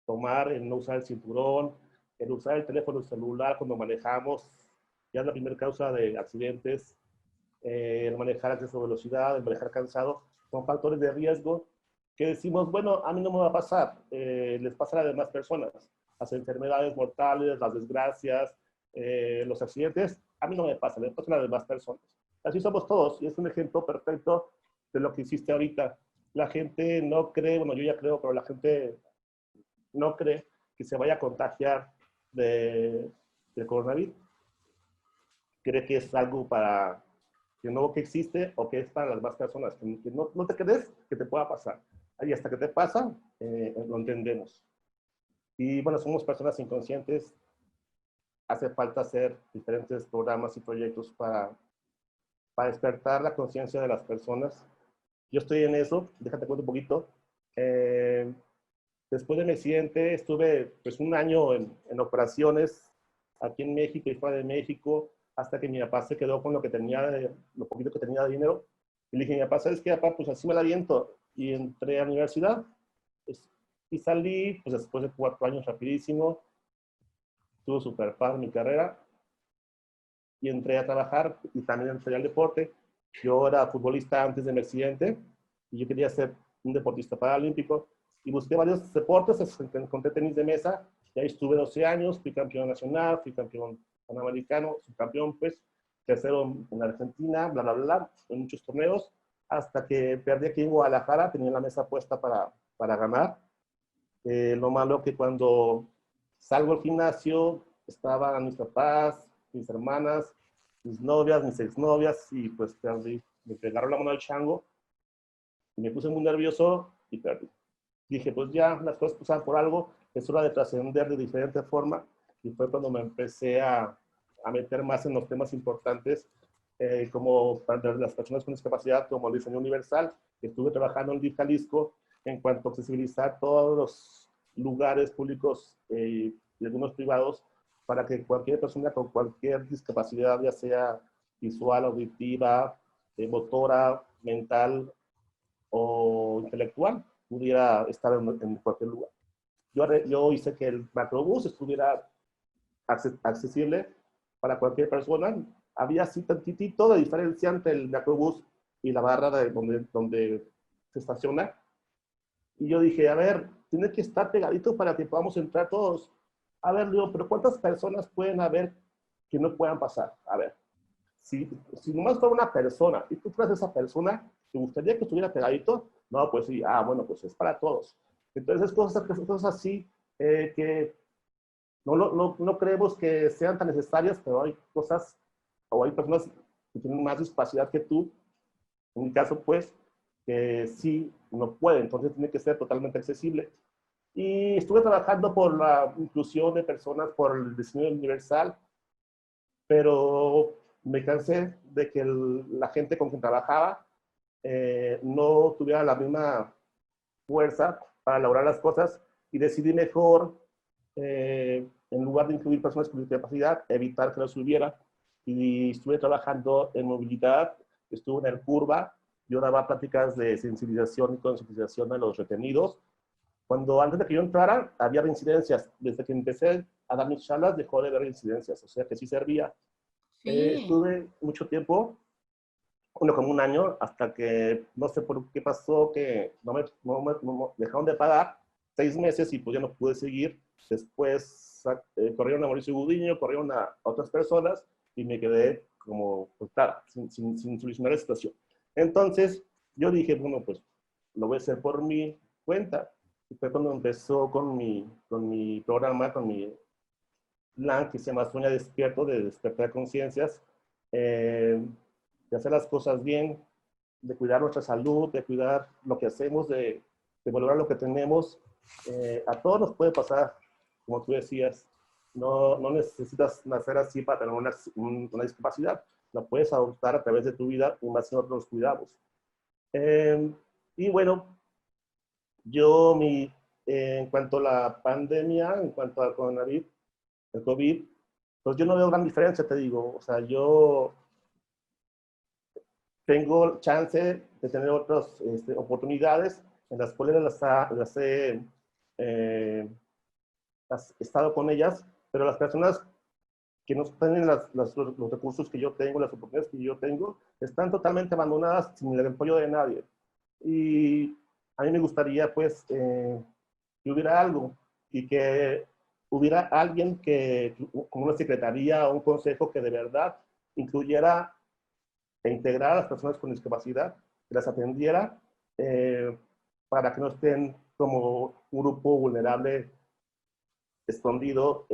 tomar, el no usar el cinturón, el usar el teléfono celular cuando manejamos, ya es la primera causa de accidentes, el manejar a exceso de velocidad, el manejar cansado, son factores de riesgo que decimos, bueno, a mí no me va a pasar, les pasa a las demás personas, las enfermedades mortales, las desgracias, los accidentes, a mí no me pasa, les pasa a las demás personas. Así somos todos y es un ejemplo perfecto de lo que hiciste ahorita. La gente no cree, bueno, yo ya creo, pero la gente no cree que se vaya a contagiar del coronavirus. Cree que es algo para que no que existe o que es para las demás personas, que no te crees que te pueda pasar. Y hasta que te pasa, lo entendemos. Y bueno, somos personas inconscientes. Hace falta hacer diferentes programas y proyectos para despertar la conciencia de las personas. Yo estoy en eso, déjate cuento un poquito. Después de mi accidente estuve pues un año en operaciones aquí en México y fuera de México, hasta que mi papá se quedó con lo poquito que tenía de dinero. Y le dije, mi papá, ¿sabes qué, papá? Pues así me la viento. Y entré a la universidad pues, y salí pues después de 4 años rapidísimo. Estuvo súper padre mi carrera y entré a trabajar y también entré al deporte. Yo era futbolista antes de mi accidente y yo quería ser un deportista paralímpico y busqué varios deportes, encontré tenis de mesa y ahí estuve 12 años, fui campeón nacional, fui campeón panamericano, subcampeón pues, tercero en Argentina, bla, bla, bla, en muchos torneos hasta que perdí aquí en Guadalajara, tenía la mesa puesta para ganar. Lo malo que cuando salgo al gimnasio, estaban mis papás, mis hermanas, mis novias, mis exnovias, y pues perdí. Me pegaron la mano al chango, y me puse muy nervioso y perdí. Dije, pues ya, las cosas pasan por algo, es hora de trascender de diferente forma, y fue cuando me empecé a meter más en los temas importantes, como para las personas con discapacidad, como el diseño universal. Estuve trabajando en DIF Jalisco en cuanto a accesibilizar todos los lugares públicos y algunos privados para que cualquier persona con cualquier discapacidad, ya sea visual, auditiva, motora, mental o intelectual, pudiera estar en cualquier lugar. Yo hice que el macrobús estuviera accesible para cualquier persona. Había así tantitito de diferencia entre el macrobús y la barra de donde se estaciona. Y yo dije, a ver, tiene que estar pegadito para que podamos entrar todos. A ver, digo, pero ¿cuántas personas pueden haber que no puedan pasar? A ver, si nomás fuera una persona y tú fueras esa persona, ¿te gustaría que estuviera pegadito? No, pues sí, bueno, pues es para todos. Entonces, cosas así que no creemos que sean tan necesarias, pero hay cosas, o hay personas que tienen más discapacidad que tú, en mi caso, pues, que sí no pueden, entonces tiene que ser totalmente accesible. Y estuve trabajando por la inclusión de personas, por el diseño universal, pero me cansé de que la gente con quien trabajaba no tuviera la misma fuerza para lograr las cosas, y decidí mejor, en lugar de incluir personas con discapacidad, evitar que las hubiera. Y estuve trabajando en movilidad, estuve en el Curva, yo daba pláticas de sensibilización y concientización a los retenidos. Antes de que yo entrara, había reincidencias. Desde que empecé a dar mis charlas, dejó de haber reincidencias, o sea que sí servía. Sí. Estuve mucho tiempo, como un año, hasta que no sé por qué pasó, que no me dejaron de pagar 6 meses y pues ya no pude seguir. Después corrieron a Mauricio Gudiño, corrieron a otras personas y me quedé como, pues claro, sin solucionar la situación. Entonces yo dije, bueno, pues lo voy a hacer por mi cuenta. Y fue cuando empezó con mi programa, con mi plan que se llama Sueña Despierto, de despertar conciencias, de hacer las cosas bien, de cuidar nuestra salud, de cuidar lo que hacemos, de valorar lo que tenemos. A todos nos puede pasar, como tú decías, no necesitas nacer así para tener una discapacidad, la puedes adoptar a través de tu vida, y más si nosotros nos cuidamos. Y bueno, yo en cuanto a la pandemia, en cuanto al coronavirus, el COVID, pues yo no veo gran diferencia, te digo. O sea, yo tengo chance de tener otras oportunidades en las cuales las he estado con ellas, pero las personas que no tienen los recursos que yo tengo, las oportunidades que yo tengo, están totalmente abandonadas sin el apoyo de nadie. Y a mí me gustaría, pues, que hubiera algo y que hubiera alguien como una secretaría o un consejo que de verdad incluyera e integrara a las personas con discapacidad, que las atendiera para que no estén como un grupo vulnerable, escondido,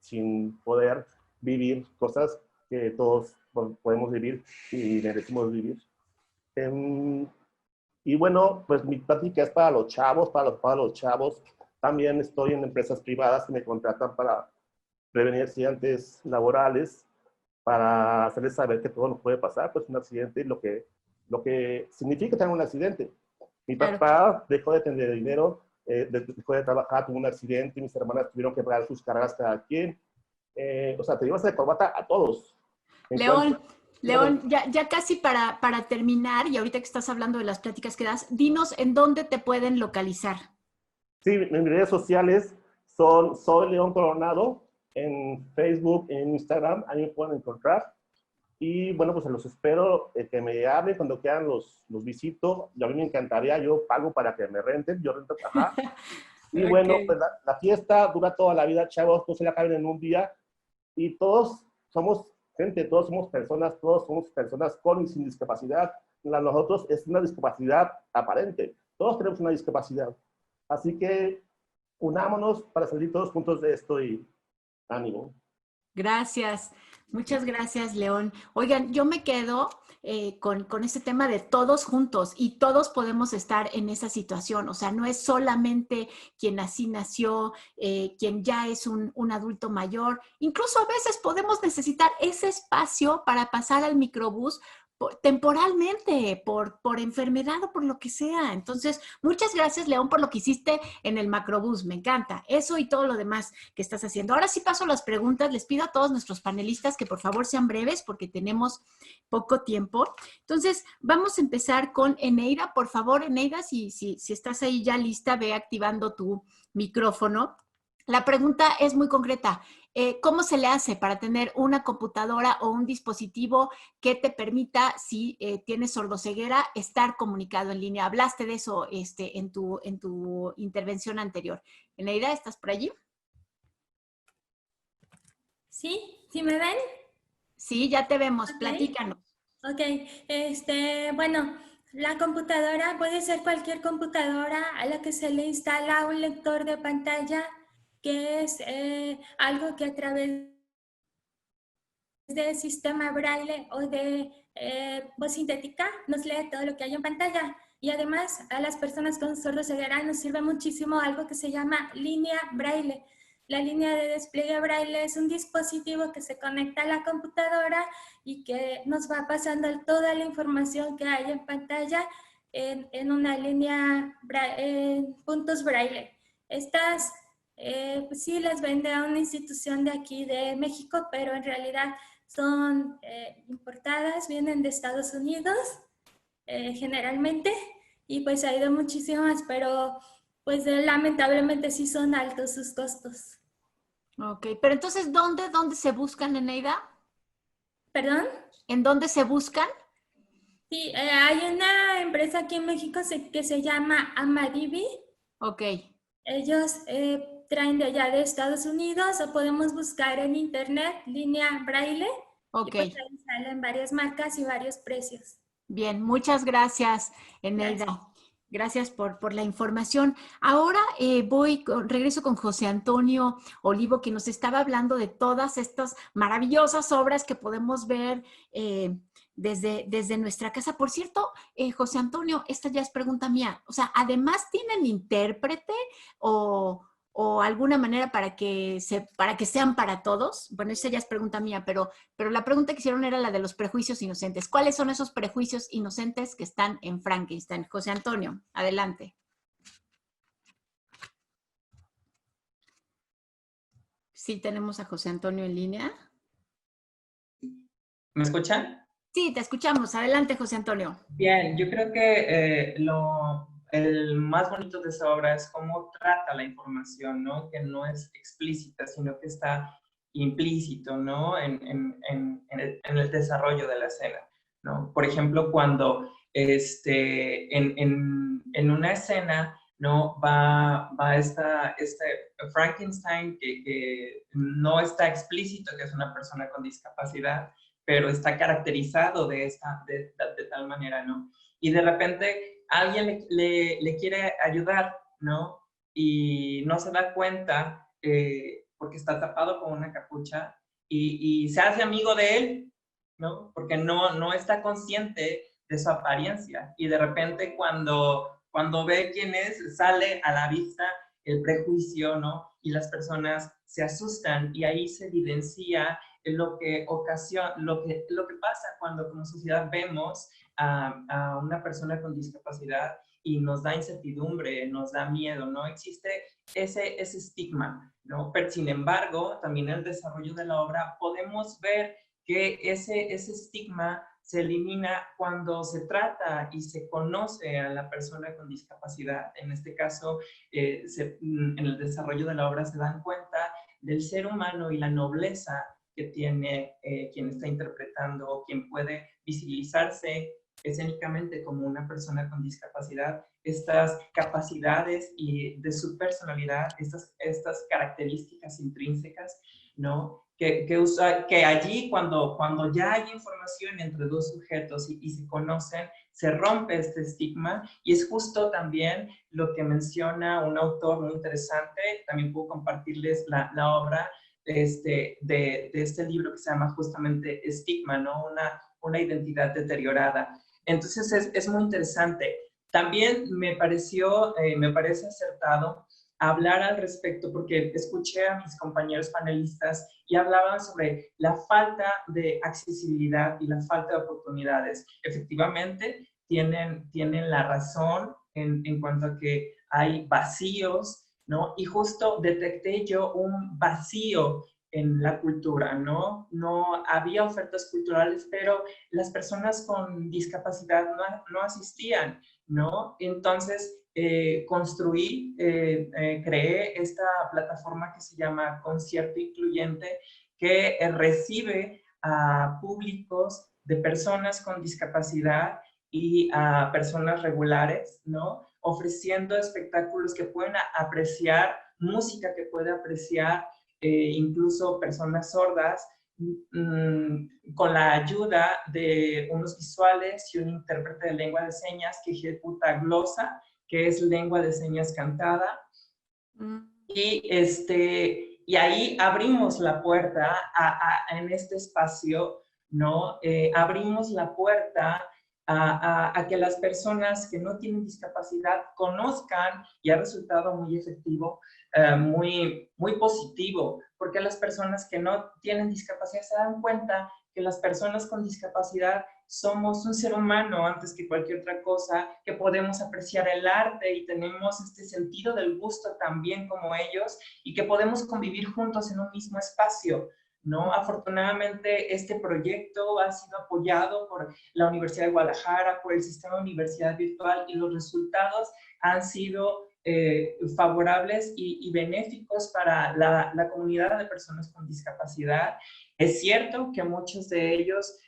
sin poder vivir cosas que todos podemos vivir y merecemos vivir. Y bueno, pues mi práctica es para los chavos, para los chavos. También estoy en empresas privadas que me contratan para prevenir accidentes laborales, para hacerles saber que todo nos puede pasar, pues un accidente, lo que significa tener un accidente. Mi papá dejó de tener dinero, dejó de trabajar, tuvo un accidente, mis hermanas tuvieron que pagar sus cargas cada quien. O sea, te llevas de corbata a todos. León, ya casi para terminar, y ahorita que estás hablando de las pláticas que das, dinos en dónde te pueden localizar. Sí, mis redes sociales son Soy León Coronado, en Facebook, en Instagram, ahí me pueden encontrar. Y bueno, pues los espero que me hablen cuando quieran, los visito. Y a mí me encantaría, yo pago para que me renten, yo rento, ajá. Y bueno, pues la fiesta dura toda la vida, chavos, no se la acaben en un día. Y todos somos gente, todos somos personas con y sin discapacidad. nosotros es una discapacidad aparente. Todos tenemos una discapacidad. Así que unámonos para salir todos juntos de esto y ánimo. Gracias, muchas gracias, León. Oigan, yo me quedo con este tema de todos juntos y todos podemos estar en esa situación. O sea, no es solamente quien así nació, quien ya es un adulto mayor. Incluso a veces podemos necesitar ese espacio para pasar al microbús temporalmente, por enfermedad o por lo que sea. Entonces, muchas gracias, León, por lo que hiciste en el macrobús. Me encanta eso y todo lo demás que estás haciendo. Ahora sí paso las preguntas. Les pido a todos nuestros panelistas que por favor sean breves porque tenemos poco tiempo. Entonces, vamos a empezar con Eneida. Por favor, Eneida, si estás ahí ya lista, ve activando tu micrófono. La pregunta es muy concreta. ¿Cómo se le hace para tener una computadora o un dispositivo que te permita, si tienes sordoceguera, estar comunicado en línea? Hablaste de eso en tu intervención anterior. Eneida, ¿estás por allí? ¿Sí? ¿Sí me ven? Sí, ya te vemos. Okay. Platícanos. Ok, bueno, la computadora puede ser cualquier computadora a la que se le instala un lector de pantalla, que es algo que a través de sistema braille o de voz sintética nos lee todo lo que hay en pantalla. Y además a las personas con sordoceguera nos sirve muchísimo algo que se llama línea braille. La línea de despliegue braille es un dispositivo que se conecta a la computadora y que nos va pasando toda la información que hay en pantalla en una línea, puntos braille. Estas pues sí las vende a una institución de aquí de México, pero en realidad son importadas, vienen de Estados Unidos generalmente, y pues ha ido muchísimas, pero pues lamentablemente sí son altos sus costos. Ok, pero entonces, ¿dónde se buscan, Eneida? ¿Perdón? ¿En dónde se buscan? Sí, hay una empresa aquí en México que se llama Amadivi. Ok. Ellos traen de allá de Estados Unidos, o podemos buscar en internet línea braille. Ok. Y pues ahí salen varias marcas y varios precios. Bien, muchas gracias, Eneida. Gracias por la información. Ahora regreso con José Antonio Olivo, que nos estaba hablando de todas estas maravillosas obras que podemos ver desde nuestra casa. Por cierto, José Antonio, esta ya es pregunta mía. O sea, ¿además tienen intérprete o alguna manera para que sean para todos? Bueno, esa ya es pregunta mía, pero la pregunta que hicieron era la de los prejuicios inocentes. ¿Cuáles son esos prejuicios inocentes que están en Frankenstein? José Antonio, adelante. Sí, tenemos a José Antonio en línea. ¿Me escuchan? Sí, te escuchamos. Adelante, José Antonio. Bien, yo creo que el más bonito de esa obra es cómo trata la información, ¿no? Que no es explícita, sino que está implícito, ¿no? En el desarrollo de la escena, ¿no? Por ejemplo, cuando en una escena, ¿no? Va Frankenstein que no está explícito que es una persona con discapacidad, pero está caracterizado de tal manera, ¿no? Y de repente alguien le quiere ayudar, ¿no? Y no se da cuenta porque está tapado con una capucha y se hace amigo de él, ¿no? Porque no está consciente de su apariencia. Y de repente cuando ve quién es, sale a la vista el prejuicio, ¿no? Y las personas se asustan y ahí se evidencia lo que pasa cuando como sociedad vemos a una persona con discapacidad y nos da incertidumbre, nos da miedo, ¿no? Existe ese estigma, ¿no? Pero sin embargo, también en el desarrollo de la obra podemos ver que ese estigma se elimina cuando se trata y se conoce a la persona con discapacidad. En este caso, en el desarrollo de la obra se dan cuenta del ser humano y la nobleza que tiene quien está interpretando o quien puede visibilizarse escénicamente como una persona con discapacidad, estas capacidades y de su personalidad, estas características intrínsecas, ¿no? que allí cuando ya hay información entre dos sujetos y se conocen, se rompe este estigma, y es justo también lo que menciona un autor muy interesante. También puedo compartirles la obra de este libro que se llama justamente Estigma, ¿no? Una identidad deteriorada. Entonces es muy interesante. También me parece acertado hablar al respecto, porque escuché a mis compañeros panelistas y hablaban sobre la falta de accesibilidad y la falta de oportunidades. Efectivamente, tienen la razón en cuanto a que hay vacíos, ¿no? Y justo detecté yo un vacío en la cultura, ¿no? No había ofertas culturales, pero las personas con discapacidad no asistían, ¿no? Entonces, creé esta plataforma que se llama Concierto Incluyente, que recibe a públicos de personas con discapacidad y a personas regulares, ¿no? Ofreciendo espectáculos que pueden apreciar, música que puede apreciar incluso personas sordas, con la ayuda de unos visuales y un intérprete de lengua de señas que ejecuta glosa, que es lengua de señas cantada. Y ahí abrimos la puerta en este espacio, ¿no? Abrimos la puerta a que las personas que no tienen discapacidad conozcan, y ha resultado muy efectivo, muy positivo, porque las personas que no tienen discapacidad se dan cuenta que las personas con discapacidad somos un ser humano antes que cualquier otra cosa, que podemos apreciar el arte y tenemos este sentido del gusto también como ellos, y que podemos convivir juntos en un mismo espacio, ¿no? Afortunadamente, este proyecto ha sido apoyado por la Universidad de Guadalajara, por el Sistema de Universidad Virtual, y los resultados han sido favorables y benéficos para la comunidad de personas con discapacidad. Es cierto que muchos de ellos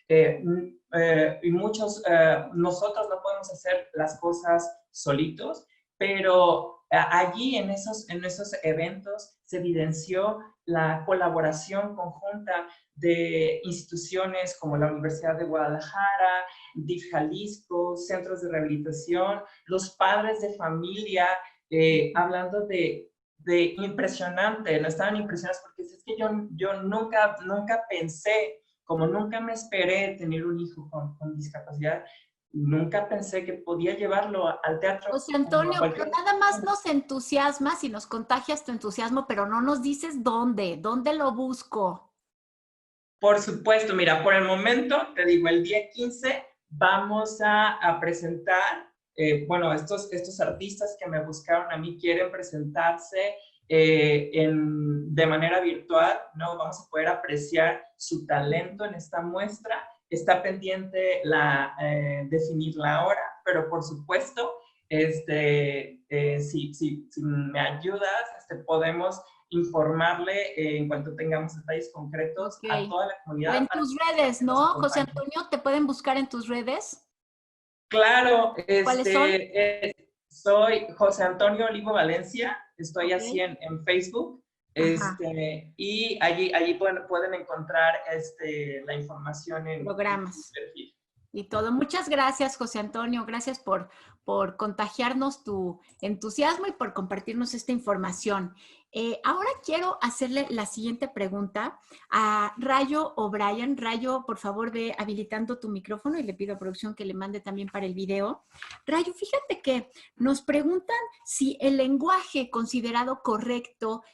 nosotros no podemos hacer las cosas solitos, pero allí en esos eventos se evidenció la colaboración conjunta de instituciones como la Universidad de Guadalajara, DIF Jalisco, centros de rehabilitación, los padres de familia, hablando de impresionante, no estaban impresionados porque es que yo nunca pensé, como nunca me esperé tener un hijo con discapacidad, nunca pensé que podía llevarlo al teatro. José Antonio, pero nada más nos entusiasmas y nos contagias tu entusiasmo, pero no nos dices dónde lo busco. Por supuesto, mira, por el momento, te digo, el día 15 vamos a presentar, estos artistas que me buscaron a mí quieren presentarse de manera virtual, ¿no? Vamos a poder apreciar su talento en esta muestra. Está pendiente definir la hora, pero por supuesto, si me ayudas, podemos informarle en cuanto tengamos detalles concretos a toda la comunidad. O en tus redes, ¿no, José Antonio? ¿Te pueden buscar en tus redes? Claro. ¿Cuáles son? Soy José Antonio Olivo Valencia. Estoy así en Facebook. Y allí pueden encontrar la información en programas. En perfil. Y todo. Muchas gracias, José Antonio. Gracias por contagiarnos tu entusiasmo y por compartirnos esta información. Ahora quiero hacerle la siguiente pregunta a Rayo O'Brien. Rayo, por favor, ve habilitando tu micrófono y le pido a producción que le mande también para el video. Rayo, fíjate que nos preguntan si el lenguaje considerado correcto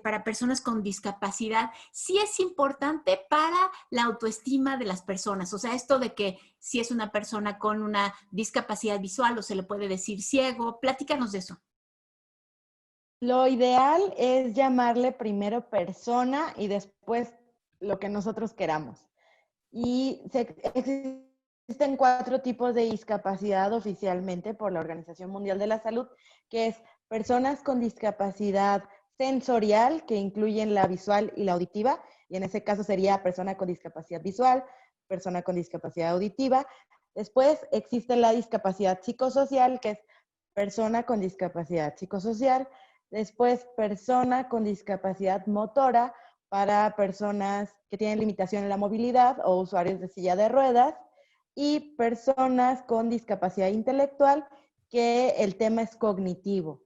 para personas con discapacidad sí es importante para la autoestima de las personas. O sea, esto de que si es una persona con una discapacidad visual o se le puede decir ciego. Platícanos de eso. Lo ideal es llamarle primero persona y después lo que nosotros queramos. Y existen 4 tipos de discapacidad oficialmente por la Organización Mundial de la Salud, que es personas con discapacidad sensorial, que incluyen la visual y la auditiva, y en ese caso sería persona con discapacidad visual, persona con discapacidad auditiva. Después existe la discapacidad psicosocial, que es persona con discapacidad psicosocial. Después, persona con discapacidad motora para personas que tienen limitación en la movilidad o usuarios de silla de ruedas y personas con discapacidad intelectual que el tema es cognitivo,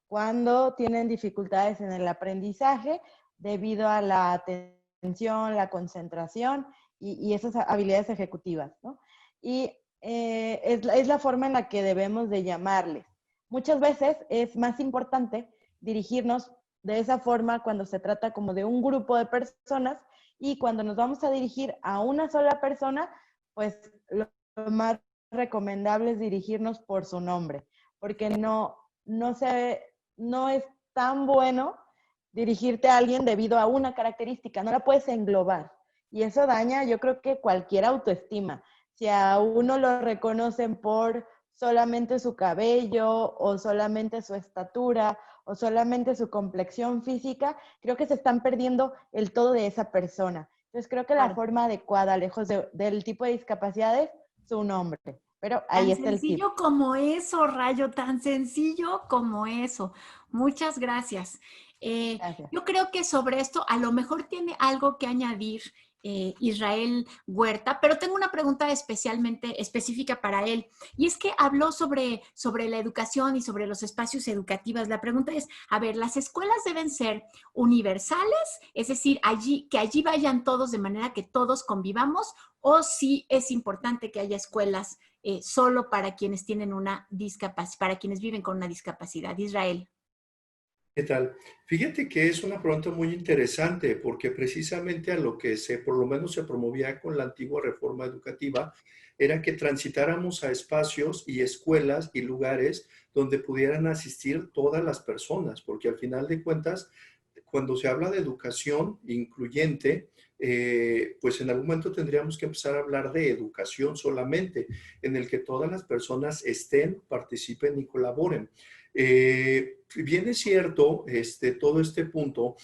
cuando tienen dificultades en el aprendizaje debido a la atención, la concentración y esas habilidades ejecutivas, ¿no? Y es la forma en la que debemos de llamarles. Muchas veces es más importante dirigirnos de esa forma cuando se trata como de un grupo de personas, y cuando nos vamos a dirigir a una sola persona, pues lo más recomendable es dirigirnos por su nombre, porque no es tan bueno dirigirte a alguien debido a una característica, no la puedes englobar. Y eso daña, yo creo que cualquier autoestima. Si a uno lo reconocen por solamente su cabello o solamente su estatura o solamente su complexión física, creo que se están perdiendo el todo de esa persona. Entonces creo que la forma adecuada, lejos del tipo de discapacidades, su nombre. Pero ahí está el tip. Tan sencillo como eso, Rayo, tan sencillo como eso. Muchas gracias. Gracias. Yo creo que sobre esto a lo mejor tiene algo que añadir Israel Huerta, pero tengo una pregunta específica para él. Y es que habló sobre la educación y sobre los espacios educativos. La pregunta es, a ver, ¿las escuelas deben ser universales? Es decir, que allí vayan todos de manera que todos convivamos, o sí es importante que haya escuelas solo para quienes tienen una discapacidad, para quienes viven con una discapacidad. Israel. ¿Qué tal? Fíjate que es una pregunta muy interesante porque precisamente a lo que por lo menos se promovía con la antigua reforma educativa era que transitáramos a espacios y escuelas y lugares donde pudieran asistir todas las personas, porque al final de cuentas, cuando se habla de educación incluyente, pues en algún momento tendríamos que empezar a hablar de educación solamente, en el que todas las personas estén, participen y colaboren. Bien es cierto, todo este punto,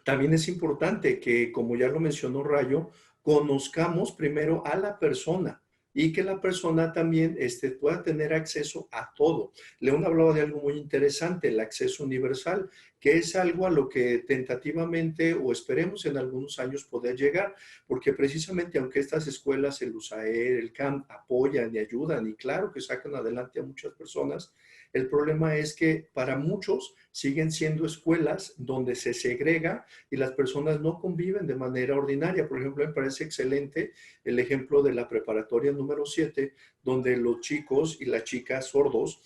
también es importante que, como ya lo mencionó Rayo, conozcamos primero a la persona y que la persona también pueda tener acceso a todo. León hablaba de algo muy interesante, el acceso universal, que es algo a lo que tentativamente o esperemos en algunos años poder llegar, porque precisamente aunque estas escuelas, el USAER, el CAM, apoyan y ayudan y claro que sacan adelante a muchas personas, el problema es que para muchos siguen siendo escuelas donde se segrega y las personas no conviven de manera ordinaria. Por ejemplo, me parece excelente el ejemplo de la preparatoria número 7, donde los chicos y las chicas sordos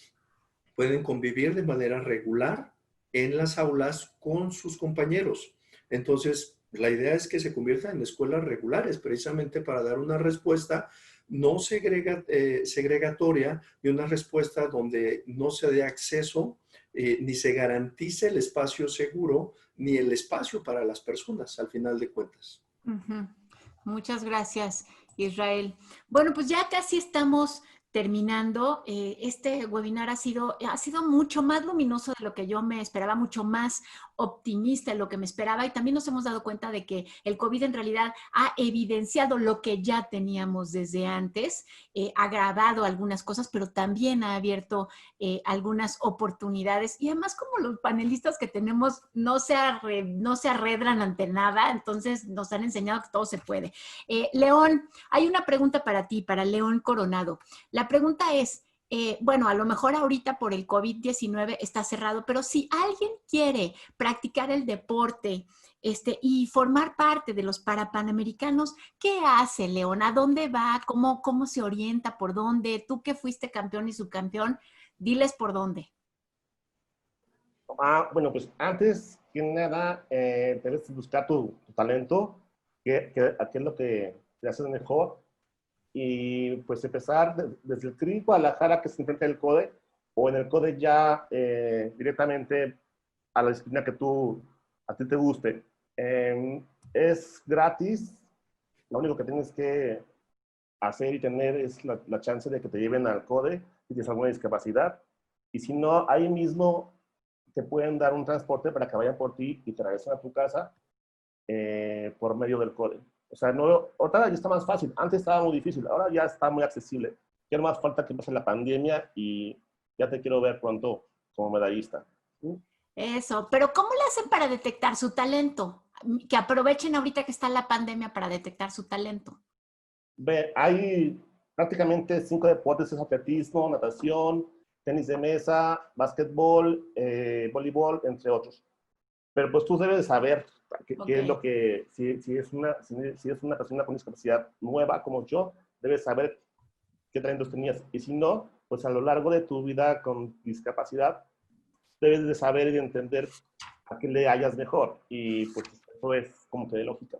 pueden convivir de manera regular en las aulas con sus compañeros. Entonces, la idea es que se conviertan en escuelas regulares, precisamente para dar una respuesta no segregatoria y una respuesta donde no se dé acceso ni se garantice el espacio seguro ni el espacio para las personas, al final de cuentas. Uh-huh. Muchas gracias, Israel. Bueno, pues ya casi estamos terminando. Este webinar ha sido mucho más luminoso de lo que yo me esperaba, mucho más optimista de lo que me esperaba, y también nos hemos dado cuenta de que el COVID en realidad ha evidenciado lo que ya teníamos desde antes, ha agravado algunas cosas, pero también ha abierto algunas oportunidades, y además como los panelistas que tenemos no se arredran ante nada, entonces nos han enseñado que todo se puede. León, hay una pregunta para ti, para León Coronado. La pregunta es, bueno, a lo mejor ahorita por el COVID-19 está cerrado, pero si alguien quiere practicar el deporte y formar parte de los Parapanamericanos, ¿qué hace, León? ¿A dónde va? ¿Cómo se orienta? ¿Por dónde? Tú que fuiste campeón y subcampeón, diles por dónde. Bueno, pues antes que nada, debes buscar tu talento, qué es lo que te hace mejor. Y pues empezar desde el CRI Guadalajara, que se enfrenta del CODE, o en el CODE ya directamente a la disciplina que a ti te guste. Es gratis, lo único que tienes que hacer y tener es la chance de que te lleven al CODE si tienes alguna discapacidad, y si no, ahí mismo te pueden dar un transporte para que vayan por ti y te regresen a tu casa por medio del CODE. O sea, ahorita ya está más fácil. Antes estaba muy difícil, ahora ya está muy accesible. Ya no más falta que pase la pandemia y ya te quiero ver pronto como medallista. Eso, pero ¿cómo le hacen para detectar su talento? que aprovechen ahorita que está la pandemia para detectar su talento? Hay prácticamente 5 deportes: es atletismo, natación, tenis de mesa, básquetbol, voleibol, entre otros. Pero pues tú debes saber qué es lo que, si es una persona con discapacidad nueva como yo, debes saber qué talentos tenías. Y si no, pues a lo largo de tu vida con discapacidad, debes de saber y de entender a qué le hallas mejor. Y pues eso es como que de lógica.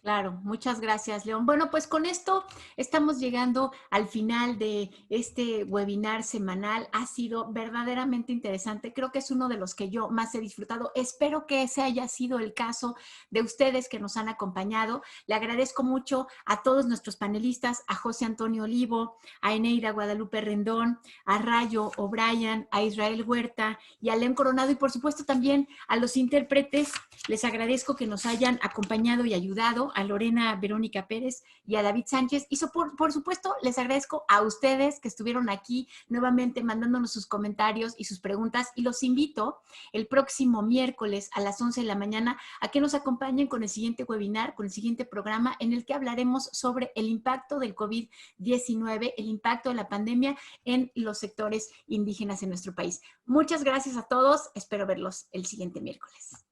Claro, muchas gracias, León. Bueno, pues con esto estamos llegando al final de este webinar semanal. Ha sido verdaderamente interesante. Creo que es uno de los que yo más he disfrutado. Espero que ese haya sido el caso de ustedes que nos han acompañado. Le agradezco mucho a todos nuestros panelistas, a José Antonio Olivo, a Eneida Guadalupe Rendón, a Rayo O'Brien, a Israel Huerta y a León Coronado, y por supuesto también a los intérpretes. Les agradezco que nos hayan acompañado y ayudado, a Lorena Verónica Pérez y a David Sánchez. Y por supuesto, les agradezco a ustedes que estuvieron aquí nuevamente mandándonos sus comentarios y sus preguntas. Y los invito el próximo miércoles a las 11 de la mañana a que nos acompañen con el siguiente webinar, con el siguiente programa en el que hablaremos sobre el impacto del COVID-19, el impacto de la pandemia en los sectores indígenas en nuestro país. Muchas gracias a todos. Espero verlos el siguiente miércoles.